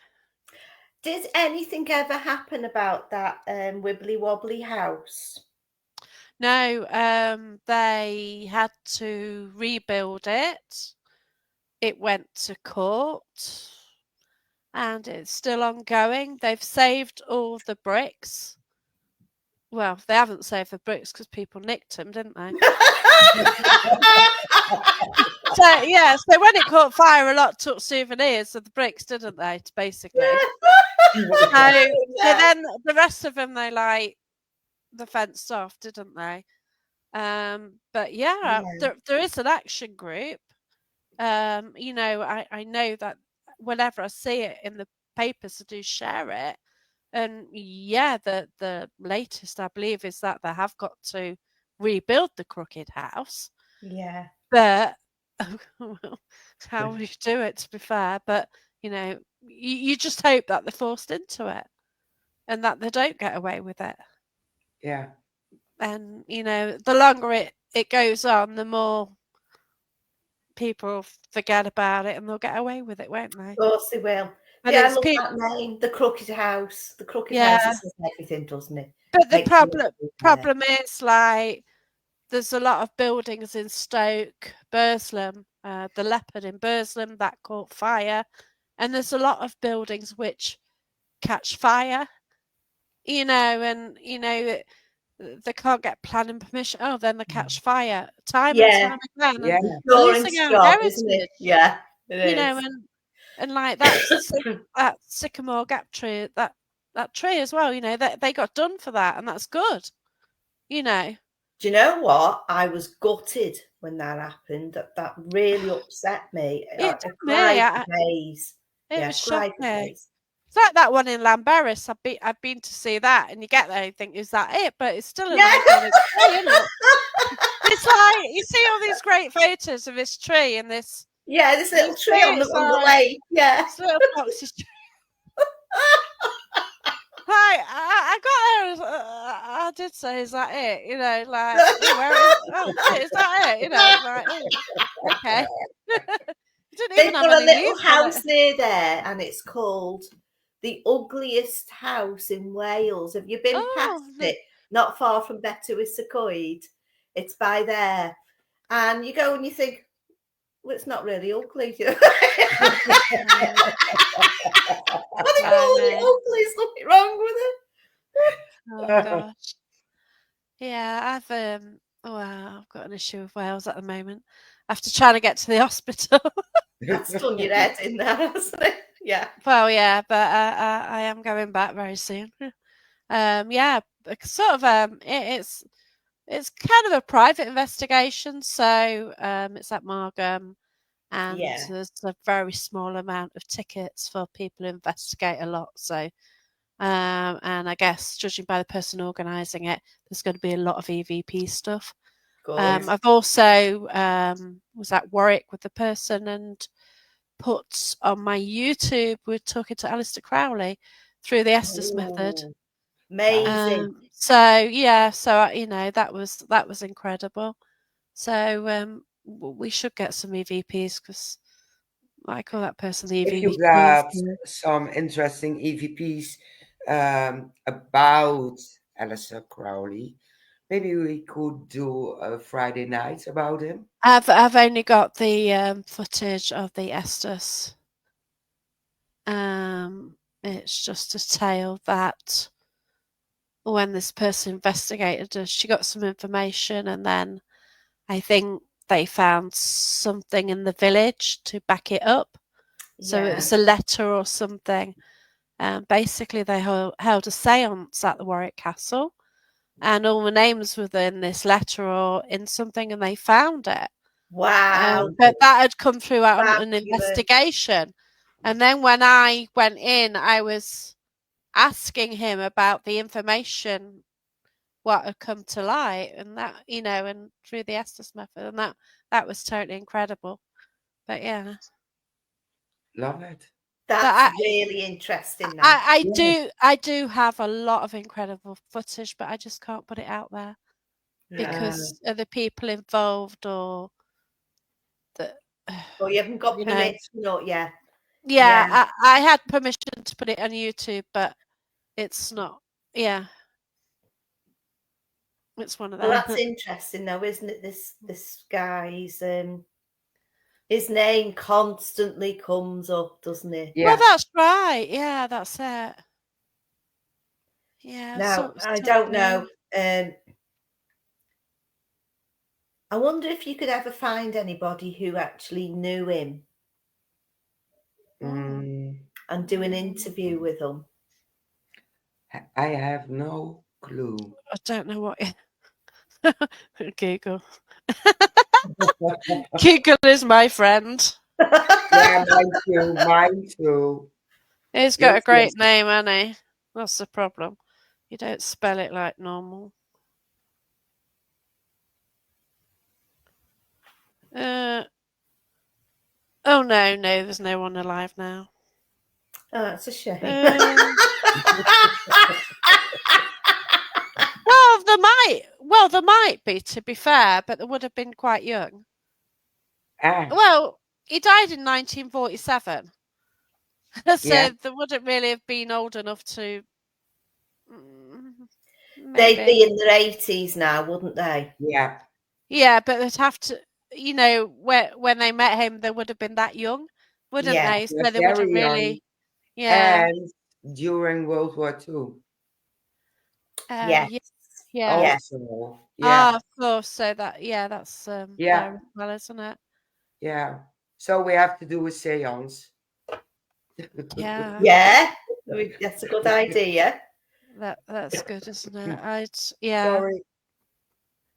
Did anything ever happen about that wibbly wobbly house? No, they had to rebuild it. It went to court and it's still ongoing. They've saved all the bricks. Well, they haven't saved the bricks because people nicked them, didn't they? So, yeah, so when it caught fire, a lot took souvenirs of the bricks, didn't they? Basically. So then the rest of them, they the fenced off, didn't they? But yeah, there is an action group. You know, I know that whenever I see it in the papers, I do share it. And yeah, the latest I believe is that they have got to rebuild the crooked house. Yeah. But how would you do it? To be fair, but you know, you just hope that they're forced into it and that they don't get away with it. Yeah. And you know, the longer it goes on, the more people forget about it and they'll get away with it, won't they? Of course they will. But Yeah, I it's love people. that name, the Crooked House. The Crooked House, Yeah, it says everything, doesn't it? but the Makes you look good there. problem is like there's a lot of buildings in Stoke, Burslem, the Leopard in Burslem that caught fire, and there's a lot of buildings which catch fire, and they can't get planning permission. Oh, then they catch fire time and Yeah, time again, and Yeah. we're insurance losing our job, isn't it? heritage, Yeah, it is. and like that sycamore gap tree, that tree as well. They got done for that, and that's good. Do you know what? I was gutted when that happened. That really upset me. I It did me. cried for days. It Yeah, was cried for shocking. days. It's like that one in Llanberis. I've been to see that, and you get there and think, is that it? But it's still an Yeah. iconic tree, isn't it? It's like you see all these great photos of this tree and this Yeah, this little tree on the it's like lake. Yeah. this little fox's tree. I got there. I did say, "Is that it?" Like, oh, where is? Oh, shit, is that it? Like, oh, okay. It didn't even They've have got a any little leaves on house it. near there, and it's called the ugliest house in Wales. Have you been past Oh, no. it? Not far from Betws-y-Coed. It's by there. And you go and you think, well, it's not really ugly. What are they calling it Blimey. ugly? There's nothing wrong with it. Oh gosh. Yeah, I've got an issue with Wales at the moment. After trying to get to the hospital. That's done your head in there, hasn't it? Yeah. Well, yeah, but I am going back very soon. Yeah, sort of. It's kind of a private investigation, so it's at Margam, and Yeah. there's a very small amount of tickets for people who investigate a lot. So, and I guess judging by the person organising it, there's going to be a lot of EVP stuff. Good. I've also was at Warwick with the person and put on my YouTube. We're talking to Alistair Crowley through the Estes method. Ooh, amazing. That was incredible. So we should get some EVPs because I call that person the If EVP you queen. got some interesting EVPs about Alistair Crowley, maybe we could do a Friday night about him. I've only got the footage of the Estes. It's just a tale that when this person investigated us, she got some information, and then I think they found something in the village to back it up. So it was a letter or something. Basically, they held a séance at the Warwick Castle, and all the names within this letter or in something, and they found it. Wow. But that had come through out on an Fabulous. investigation. And then when I went in, I was asking him about the information, what had come to light, and that, and through the Estes method, and that was totally incredible. But yeah. Love it. That's really interesting. I do have a lot of incredible footage, but I just can't put it out there because of the people involved or the. Well, you haven't got permission, not yet. Yeah, I had permission to put it on YouTube, but it's not. Yeah, it's one of them. Well, that's interesting, though, isn't it? This guy's his name constantly comes up, doesn't it? Yeah. Well, that's right. Yeah, that's it. Yeah. Now, I don't know. I wonder if you could ever find anybody who actually knew him and do an interview with him. I have no clue. I don't know what. Google. Google is my friend. Yeah, mine too. He's got a great name, hasn't he? That's the problem. You don't spell it like normal. Oh no, there's no one alive now. Oh, that's a shame. There might be, to be fair, but they would have been quite young. Well, he died in 1947. So Yeah. they wouldn't really have been old enough to. They'd Maybe. be in their 80s now, wouldn't they? Yeah. Yeah, but they'd have to. When they met him, they would have been that young, wouldn't Yeah. they? He So was they wouldn't very young. really. Yeah. And during World War II. Yeah. Yes. Yeah. Yeah. Also. Yeah. Ah, of course. So that's Yeah. there as well, isn't it? Yeah. So we have to do a seance. Yeah. Yeah. That's a good idea. That's good, isn't it? Yeah. Sorry.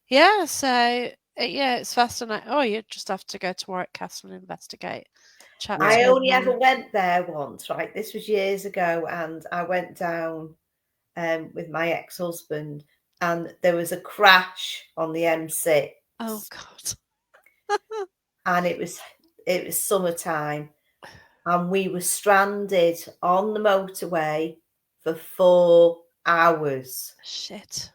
Yeah. So yeah, it's fascinating. Oh, you just have to go to Warwick Castle and investigate. Chat Yeah. to I him. only ever went there once, right? This was years ago, and I went down with my ex-husband, and there was a crash on the M6, Oh God. and it was summertime, and we were stranded on the motorway for 4 hours. Shit.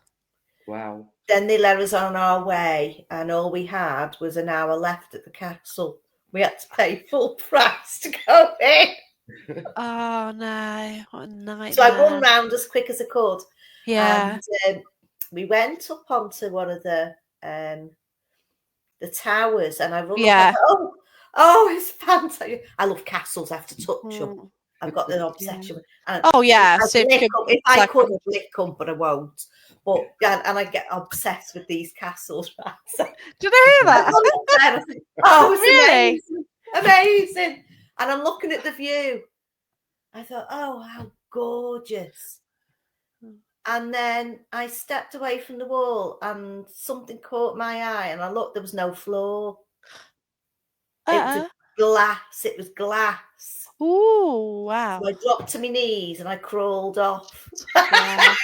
Wow. Then they let us on our way, and all we had was an hour left at the castle. We had to pay full price to go in. Oh no! What a So nightmare. I run round as quick as I could. Yeah. And we went up onto one of the towers, and I run Yeah. up. Oh, it's fantastic! I love castles. I have to touch them. Mm, I've got an yeah. obsession. And Oh yeah. I'd So if you lick could, 'em. If I like, could, I'd lick them, but I won't. But and I get obsessed with these castles. Right? So did I hear I that? run up there and I think, oh, it's Really? amazing. And I'm looking at the view. I thought, oh, how gorgeous. And then I stepped away from the wall and something caught my eye, and I looked, there was no floor. It was a glass. It was glass. Ooh, wow. So I dropped to my knees and I crawled off. Yeah.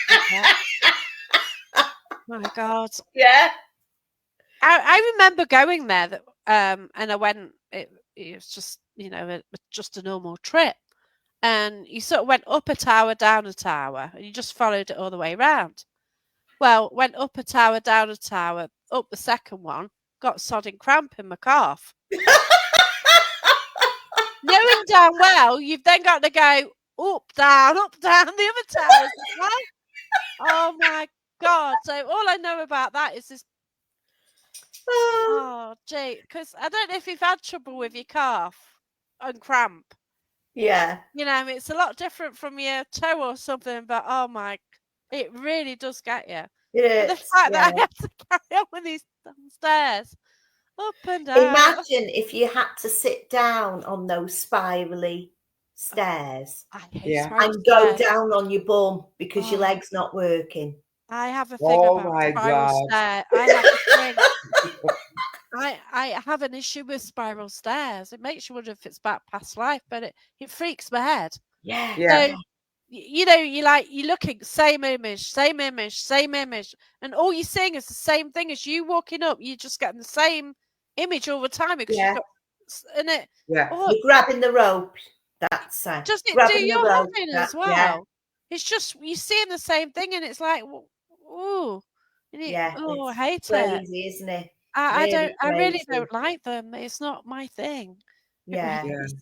My God. Yeah. I remember going there and I went. It was just just a normal trip, and you sort of went up a tower, down a tower, and you just followed it all the way around. Well, went up a tower, down a tower, up the second one, got sodding cramp in my calf. Knowing damn well you've then got to go up, down, the other towers as well. Oh my God. So all I know about that is this. Oh, gee, because I don't know if you've had trouble with your calf and cramp. Yeah. It's a lot different from your toe or something, but oh my, it really does get you. It And the is. fact that Yeah. I have to carry on with these stairs, up and down. Imagine if you had to sit down on those spirally stairs I hate Yeah. spiral and go stairs. down on your bum because your Oh. leg's not working. I have a thing Oh about my spiral God. stair. I have a thing. I have an issue with spiral stairs. It makes you wonder if it's about past life, but it freaks my head. Yeah. Yeah. So you're looking same image, and all you're seeing is the same thing as you walking up. You're just getting the same image all the time because Yeah. you've got and it. Yeah. Oh, You're grabbing the rope. That's does it do grabbing the your rope. head in as well? Yeah. It's just you're seeing the same thing, and it's like, ooh, Yeah. oh, I It's hate it. crazy, isn't it? I don't. Really I really crazy. don't like them. It's not my thing. It Yeah. really Yeah. is.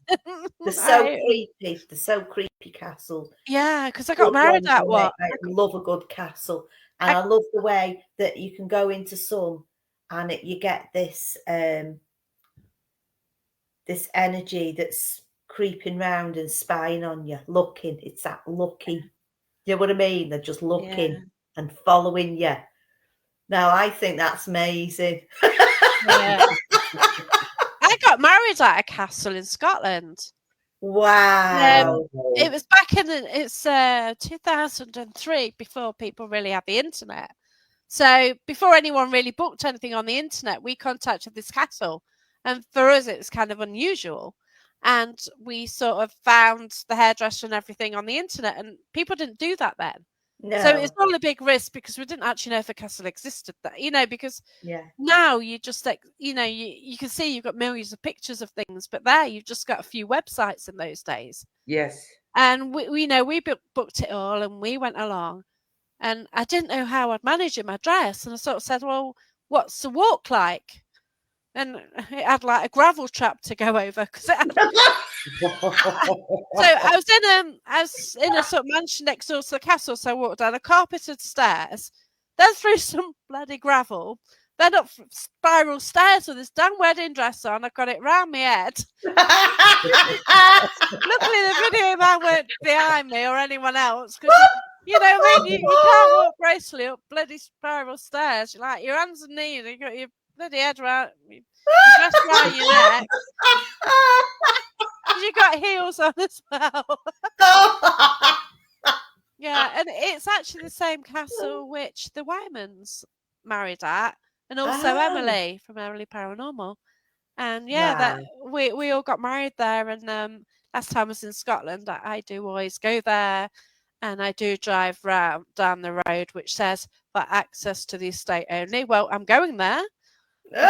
They're so creepy. They're so creepy, castles. Yeah, because I got Good married ones, at mate. what? I love a good castle, and I love the way that you can go into some, and you get this this energy that's creeping round and spying on you, looking. It's that looking. You know what I mean? They're just looking and following you. Now I think that's amazing. Yeah. I got married at a castle in Scotland. Wow. It was back in it's 2003, before people really had the internet. So before anyone really booked anything on the internet, we contacted this castle, and for us it was kind of unusual. And we sort of found the hairdresser and everything on the internet, and people didn't do that then. No. So it's all a big risk because we didn't actually know if a castle existed. Because now you just you can see you've got millions of pictures of things, but there you've just got a few websites in those days. Yes. And we booked it all, and we went along, and I didn't know how I'd manage in my dress, and I sort of said, "Well, what's the walk like?" and it had like a gravel trap to go over because it had. So I was in a sort of mansion next door to the castle. So I walked down a carpeted stairs, then through some bloody gravel, then up spiral stairs with this damn wedding dress on. I got it round my head. Luckily, the video man weren't behind me or anyone else because you know what I mean. You can't walk gracefully up bloody spiral stairs. You're like your hands and knees. You got your bloody head round, your dress round your neck. You got heels on as well. Yeah, and it's actually the same castle which the Wymans married at, and also Emily from Emily Paranormal. And yeah, that we all got married there. And last time I was in Scotland, I do always go there, and I do drive round down the road which says for access to the estate only. Well, I'm going there. The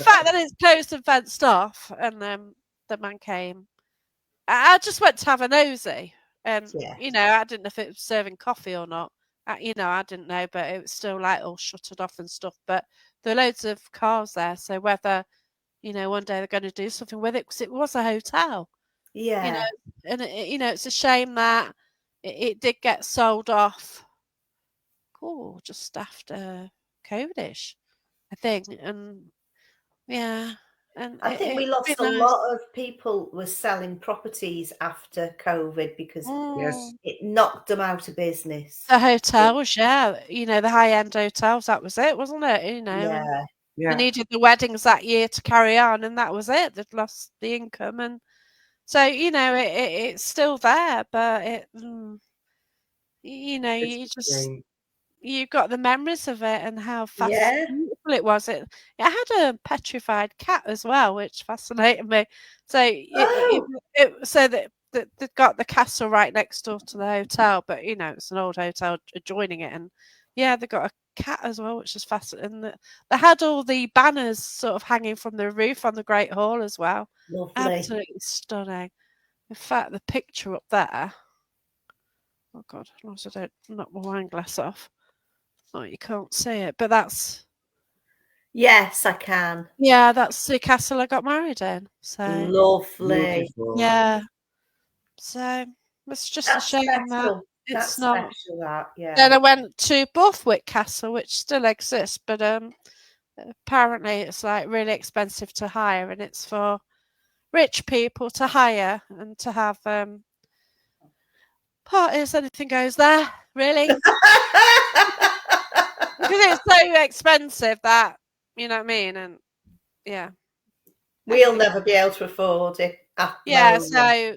fact that it's closed and fenced off, and the man came. I just went to have a nosy, and you know, I didn't know if it was serving coffee or not. You know, I didn't know, but it was still like all shuttered off and stuff. But there are loads of cars there, so whether you know one day they're going to do something with it, because it was a hotel. You know, and you know, it's a shame that it did get sold off. Oh, just after COVID-ish, I think, and yeah. And I think we lost a lot of people were selling properties after COVID because Yes. it knocked them out of business. The hotels, yeah. You know, the high-end hotels, that was it, wasn't it? You know, and they needed the weddings that year to carry on, and that was it. They'd lost the income. And so, you know, it's still there, but you know, you got the memories of it and how beautiful it was. It had a petrified cat as well, which fascinated me. So so that they've got the castle right next door to the hotel, but you know it's an old hotel adjoining it, and yeah, they got a cat as well, which is fascinating. And they had all the banners sort of hanging from the roof on the Great Hall as well. Lovely. Absolutely stunning. In fact, the picture up there. Oh God, I don't knock my wine glass off. Oh, you can't see it, but that's. Yes, I can. Yeah, that's the castle I got married in. So lovely. Beautiful. Yeah. So it's just a shame that it's not. Special, that, Then I went to Borthwick Castle, which still exists, but apparently it's like really expensive to hire, and it's for rich people to hire and to have parties. Anything goes there, really. Because it's so expensive that, you know what I mean? And yeah. We'll never be able to afford it. Yeah, so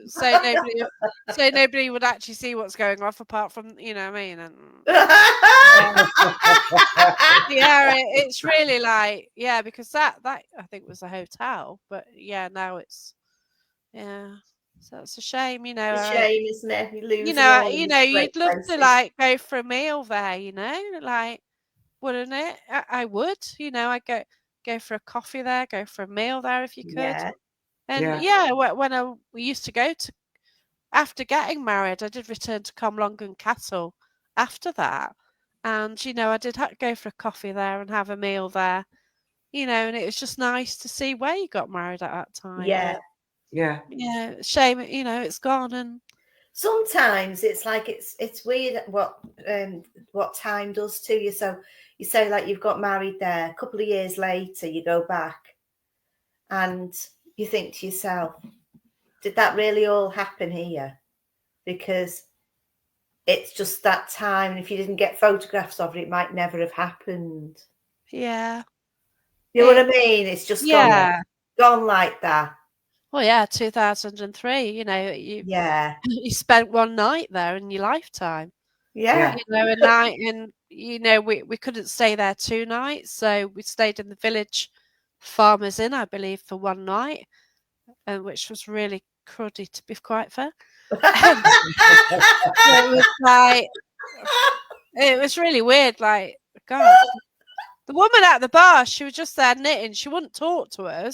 nobody would actually see what's going off apart from, you know what I mean? And yeah, it's really like, yeah, because that I think was a hotel, but yeah, now it's so it's a shame, you know. It's a shame, isn't it? You lose You'd love to like go for a meal there, you know, like, wouldn't it? I would, you know, I'd go for a coffee there, go for a meal there if you could. And when we used to go to, after getting married, I did return to Comlongan Castle after that, and you know, I did go for a coffee there and have a meal there, you know, and it was just nice to see where you got married at that time. Yeah. Shame, you know, it's gone. And sometimes it's like it's weird what time does to you. So you say like you've got married there, a couple of years later you go back and you think to yourself, did that really all happen here? Because it's just that time, and if you didn't get photographs of it, it might never have happened. Yeah. You know what I mean? It's just gone like that. Well, yeah, 2003, you know, you spent one night there in your lifetime. Yeah. You know, a night, and, you know, we couldn't stay there 2 nights, so we stayed in the village Farmers Inn, I believe, for 1 night, which was really cruddy, to be quite fair. It was like, it was really weird, like, God. The woman at the bar, she was just there knitting. She wouldn't talk to us.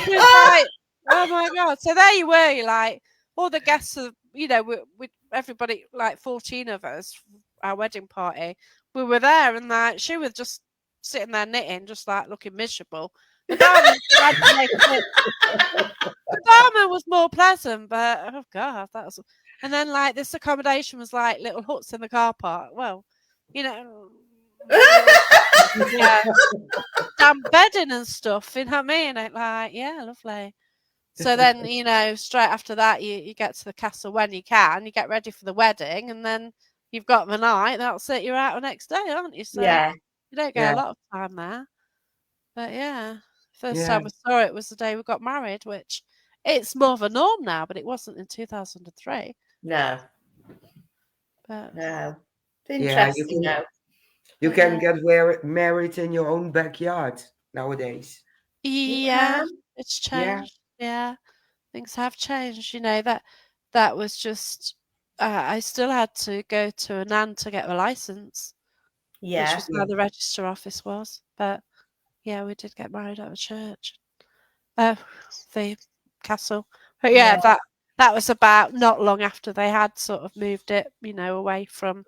She was like, oh my God. So there you were, you're like, all the guests, you know, we everybody, like 14 of us, our wedding party, we were there, and like, she was just sitting there knitting, just like looking miserable. The barman tried to make it. The barman was more pleasant, but oh god, that was. And then like this accommodation was like little huts in the car park. Well, you know, yeah, damp bedding and stuff. You know what I mean? Like, yeah, lovely. So then, you know, straight after that, you get to the castle when you can. You get ready for the wedding, and then you've got the night. That's it. You're out the next day, aren't you? So Yeah. you don't get Yeah. a lot of time there. But yeah, first Yeah. time I saw it was the day we got married, which it's more of a norm now, but it wasn't in 2003. No. But No. Yeah, It's you interesting, can though. you but can yeah, get married in your own backyard nowadays. You yeah, can. it's Yeah. changed. Yeah, things have changed. You know that was just. I still had to go to a nan to get the license, which Yeah. was where the register office was. But yeah, we did get married at a church. The castle. But yeah, Yeah. that was about not long after they had sort of moved it, you know, away from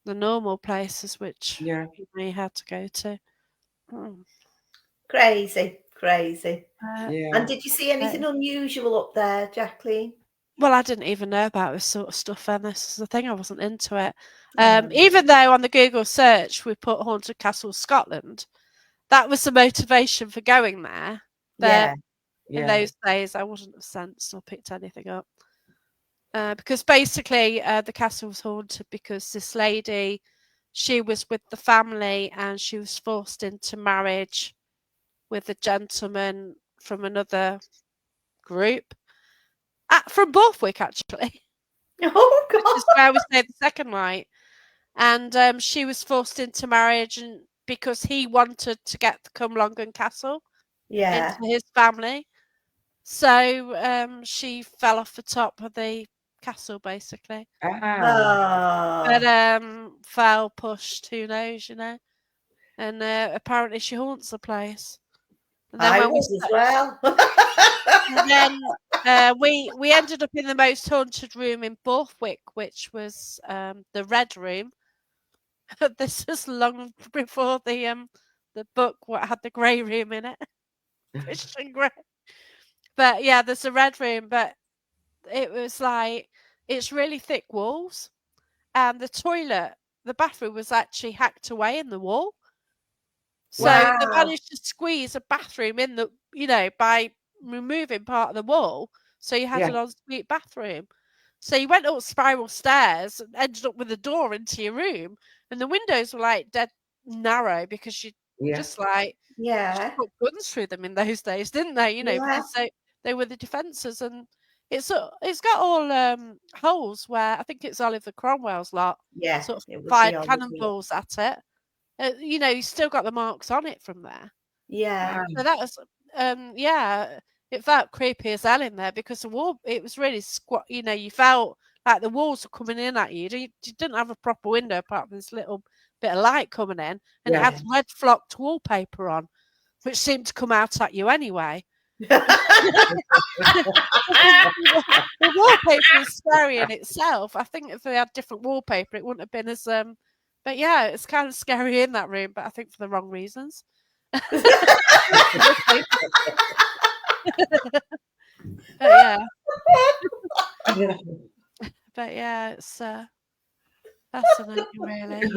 the normal places which Yeah. you had to go to. Mm. Crazy. Crazy. Uh, Yeah. And did you see anything unusual up there, Jacqueline? well, I didn't even know about this sort of stuff, and this is the thing, I wasn't into it. Oh. Even though on the Google search we put Haunted Castle Scotland, that was the motivation for going there. But Yeah. in Yeah. those days, I wouldn't have sensed or picked anything up. Because basically the castle was haunted because this lady, she was with the family and she was forced into marriage with a gentleman from another group. From Borthwick, actually, Oh, which is God. where we stayed the second night. And she was forced into marriage and because he wanted to get the Cumlongan Castle into Yeah. his family. So she fell off the top of the castle, basically. Ah. But Oh. fell, pushed, who knows, you know? And apparently she haunts the place. And then I when we would as well. and then we ended up in the most haunted room in Borthwick, which was the Red Room. This was long before the book what had the grey room in it, Christian Grey. But yeah, there's a Red Room, but it was like it's really thick walls, and the bathroom was actually hacked away in the wall. So they Wow. managed to squeeze a bathroom in the, you know, by removing part of the wall. So you had Yeah. an ensuite bathroom. So you went up spiral stairs and ended up with a door into your room, and the windows were like dead narrow because you Yeah. just like Yeah. put guns through them in those days, didn't they? You know, Yeah. because they were the defences, and it's got all holes where I think it's Oliver Cromwell's lot Yeah. sort of It would be fired on, wouldn't it? cannonballs at it. You know, you still got the marks on it from there. Yeah. Ah. So that was, yeah, it felt creepy as hell in there because the wall, it was really squat. You know, you felt like the walls were coming in at you. You didn't have a proper window apart from this little bit of light coming in, and it Yeah. had red flocked wallpaper on, which seemed to come out at you anyway. The wallpaper is scary in itself. I think if they had different. It wouldn't have been as But yeah, it's kind of scary in that room, but I think for the wrong reasons. But yeah, it's fascinating, really.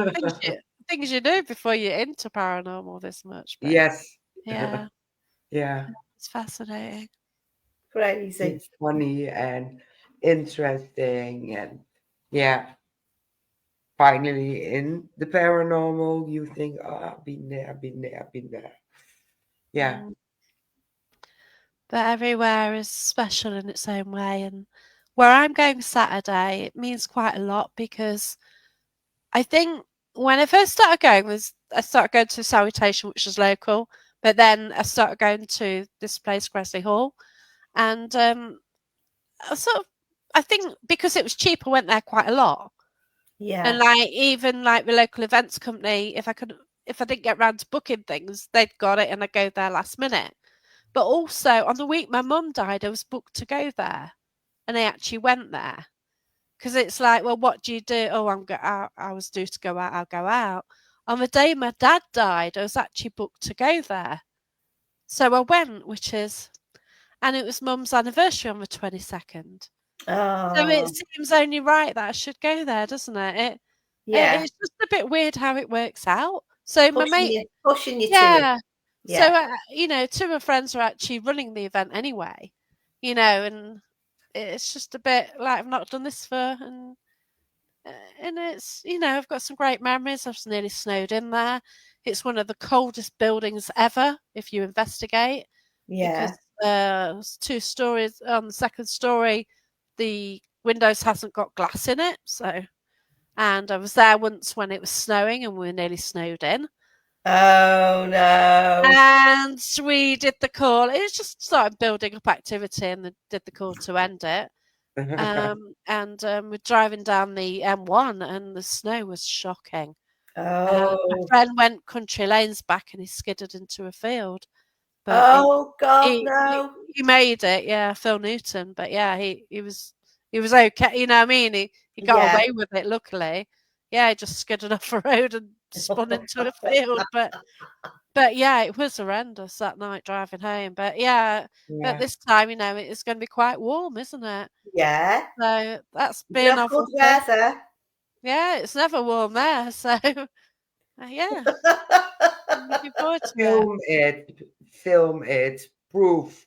Things you do before you're into paranormal this much. But Yes. yeah, Yeah. it's fascinating. Crazy. It's funny and interesting and yeah. Finally in the paranormal, you think, oh, I've been there, I've been there, I've been there. Yeah. Mm. But everywhere is special in its own way, and where I'm going Saturday, it means quite a lot because I think when I first started going, I started going to Salutation, which is local, but then I started going to this place, Gresley Hall, and I think because it was cheap, I went there quite a lot. And Yeah. like even like the local events company, if I didn't get round to booking things, they'd got it and I'd go there last minute. But also on the week my mum died, I was booked to go there, and I actually went there because it's like, well, what do you do? Oh, I was due to go out. I'll go out. on the day my dad died, I was actually booked to go there. So I went, and it was Mum's anniversary on the 22nd. So it Oh, seems only right that I should go there, doesn't it? yeah. It's just a bit weird how it works out. So my mate, Pushing you to it. yeah. So, Yeah. two of my friends are actually running the event anyway, and it's just a bit like I've not done this for, and it's, I've got some great memories. I was nearly snowed in there. It's one of the coldest buildings ever if you investigate, Yeah. because there's 2 stories. On the second story, the windows hasn't got glass in it. So, and I was there once when it was snowing and we were nearly snowed in. Oh no. And we did the call. It was just started building up activity, and did the call to end it. And we're driving down the M1, and the snow was shocking. My Oh. friend went country lanes back, and he skidded into a field. But Oh God, he no. he made it, yeah, Phil Newton. But yeah, he was okay. You know what I mean? He got Yeah. away with it, luckily. Yeah, he just skidded off a road and spun into a field. But yeah, it was horrendous that night driving home. But yeah, but this time, it's going to be quite warm, isn't it? Yeah. So that's You been have good novelty. weather. Yeah, it's never warm there. So yeah, I'm looking forward to it. Film it, proof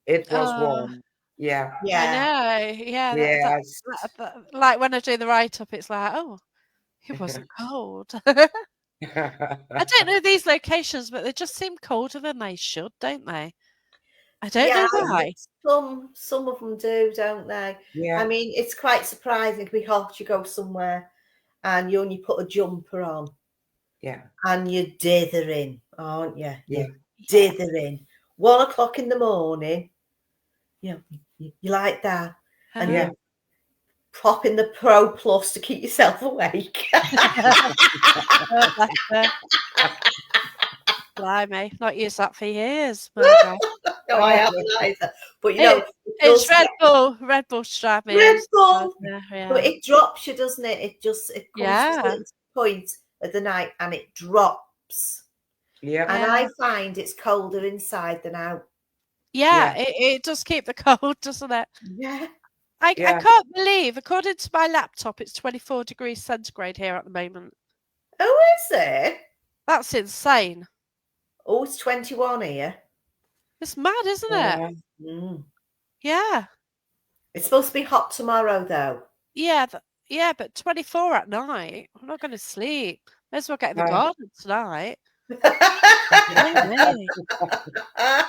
it was Oh, warm. Yeah, I Yeah. know. Yeah, yes. like when I do the write up, it's like, oh, it wasn't cold. I don't know these locations, but they just seem colder than they should, don't they? I don't Yeah, know why. some of them do, don't they? I Yeah, mean, it's quite surprising. It can be hot. You go somewhere and you only put a jumper on yeah, and you're dithering, aren't you? yeah, You're dithering. 1 o'clock in the morning, you like that, and yeah. you prop in the Pro Plus to keep yourself awake. Oh, bless her. Blimey, not used that for years. My God. No, I haven't either. But It's Red Bull to drive me Red insane. Bull. Yeah. But it drops you, doesn't it? It comes to a Yeah. certain point of the night and it drops. Yeah, And Yeah. I find it's colder inside than out. Yeah, yeah, it does keep the cold, doesn't it? Yeah. I yeah. can't believe, according to my laptop, it's 24 degrees centigrade here at the moment. Oh, is it? That's insane. Oh, it's 21 here. It's mad, isn't it? Mm. Yeah. It's supposed to be hot tomorrow, though. Yeah, but 24 at night. I'm not going to sleep. May as well get in the garden tonight. Blimey. I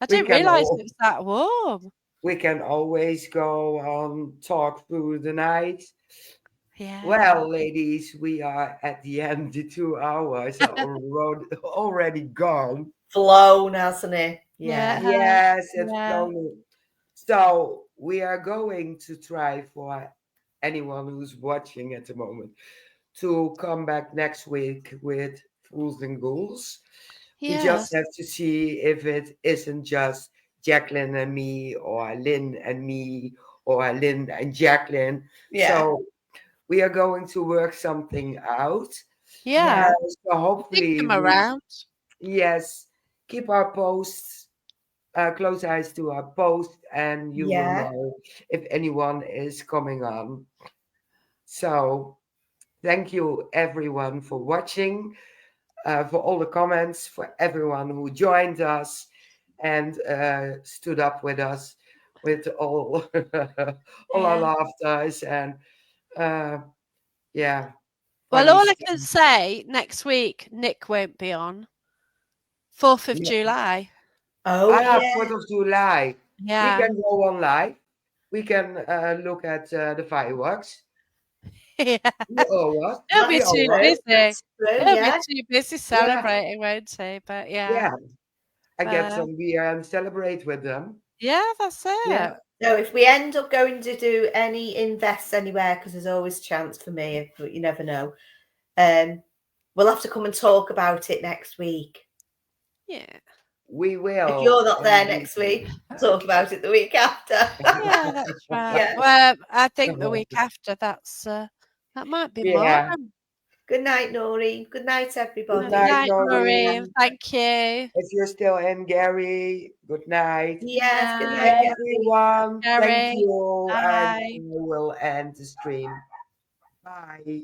We didn't can realise all- it was that warm. we can always go on talk through the night. Yeah. Well, ladies, we are at the end. The 2 hours are already gone. Flown, hasn't it? Yeah. Yes, it's Yeah. flown. So we are going to try for anyone who's watching at the moment to come back next week with Fools and Ghouls. We just Yes. have to see if it isn't just Jacqueline and me, or Lynn and me, or Lynn and Jacqueline. Yeah. So we are going to work something out. Yeah. So hopefully, Think them around. yes, keep our posts, close eyes to our post, and you will Yeah. know if anyone is coming on. So thank you everyone for watching, for all the comments, for everyone who joined us and stood up with us with all all our Yeah. laughters and yeah. Well, funny all I stuff. can say, next week, Nick won't be on. 4th of Yeah. July. Oh, yeah. 4th of July. We Yeah. can go on live. We can look at the fireworks. Yeah. We all what? He'll be We all too what? busy. That's true, He'll yeah. be too busy celebrating, won't he? But yeah. Yeah. I get Uh, some beer and celebrate with them. Yeah, that's it. Yeah. So if we end up going to do any invests anywhere, because there's always chance for me, but you never know, we'll have to come and talk about it next week. Yeah. We will. If you're not there indeed. next week, we'll talk about it the week after. Yeah, that's right. Yeah. Well, I think the week after, that might be Yeah. Moran. Good night, Noreen. Good night, Good Good everybody. night, night, Noreen. Noreen. Thank you. If you're still in, Gary, good night. Yes, good Night, night, Gary. Everyone, thank Gary. you, and I Bye. will end the stream. Bye.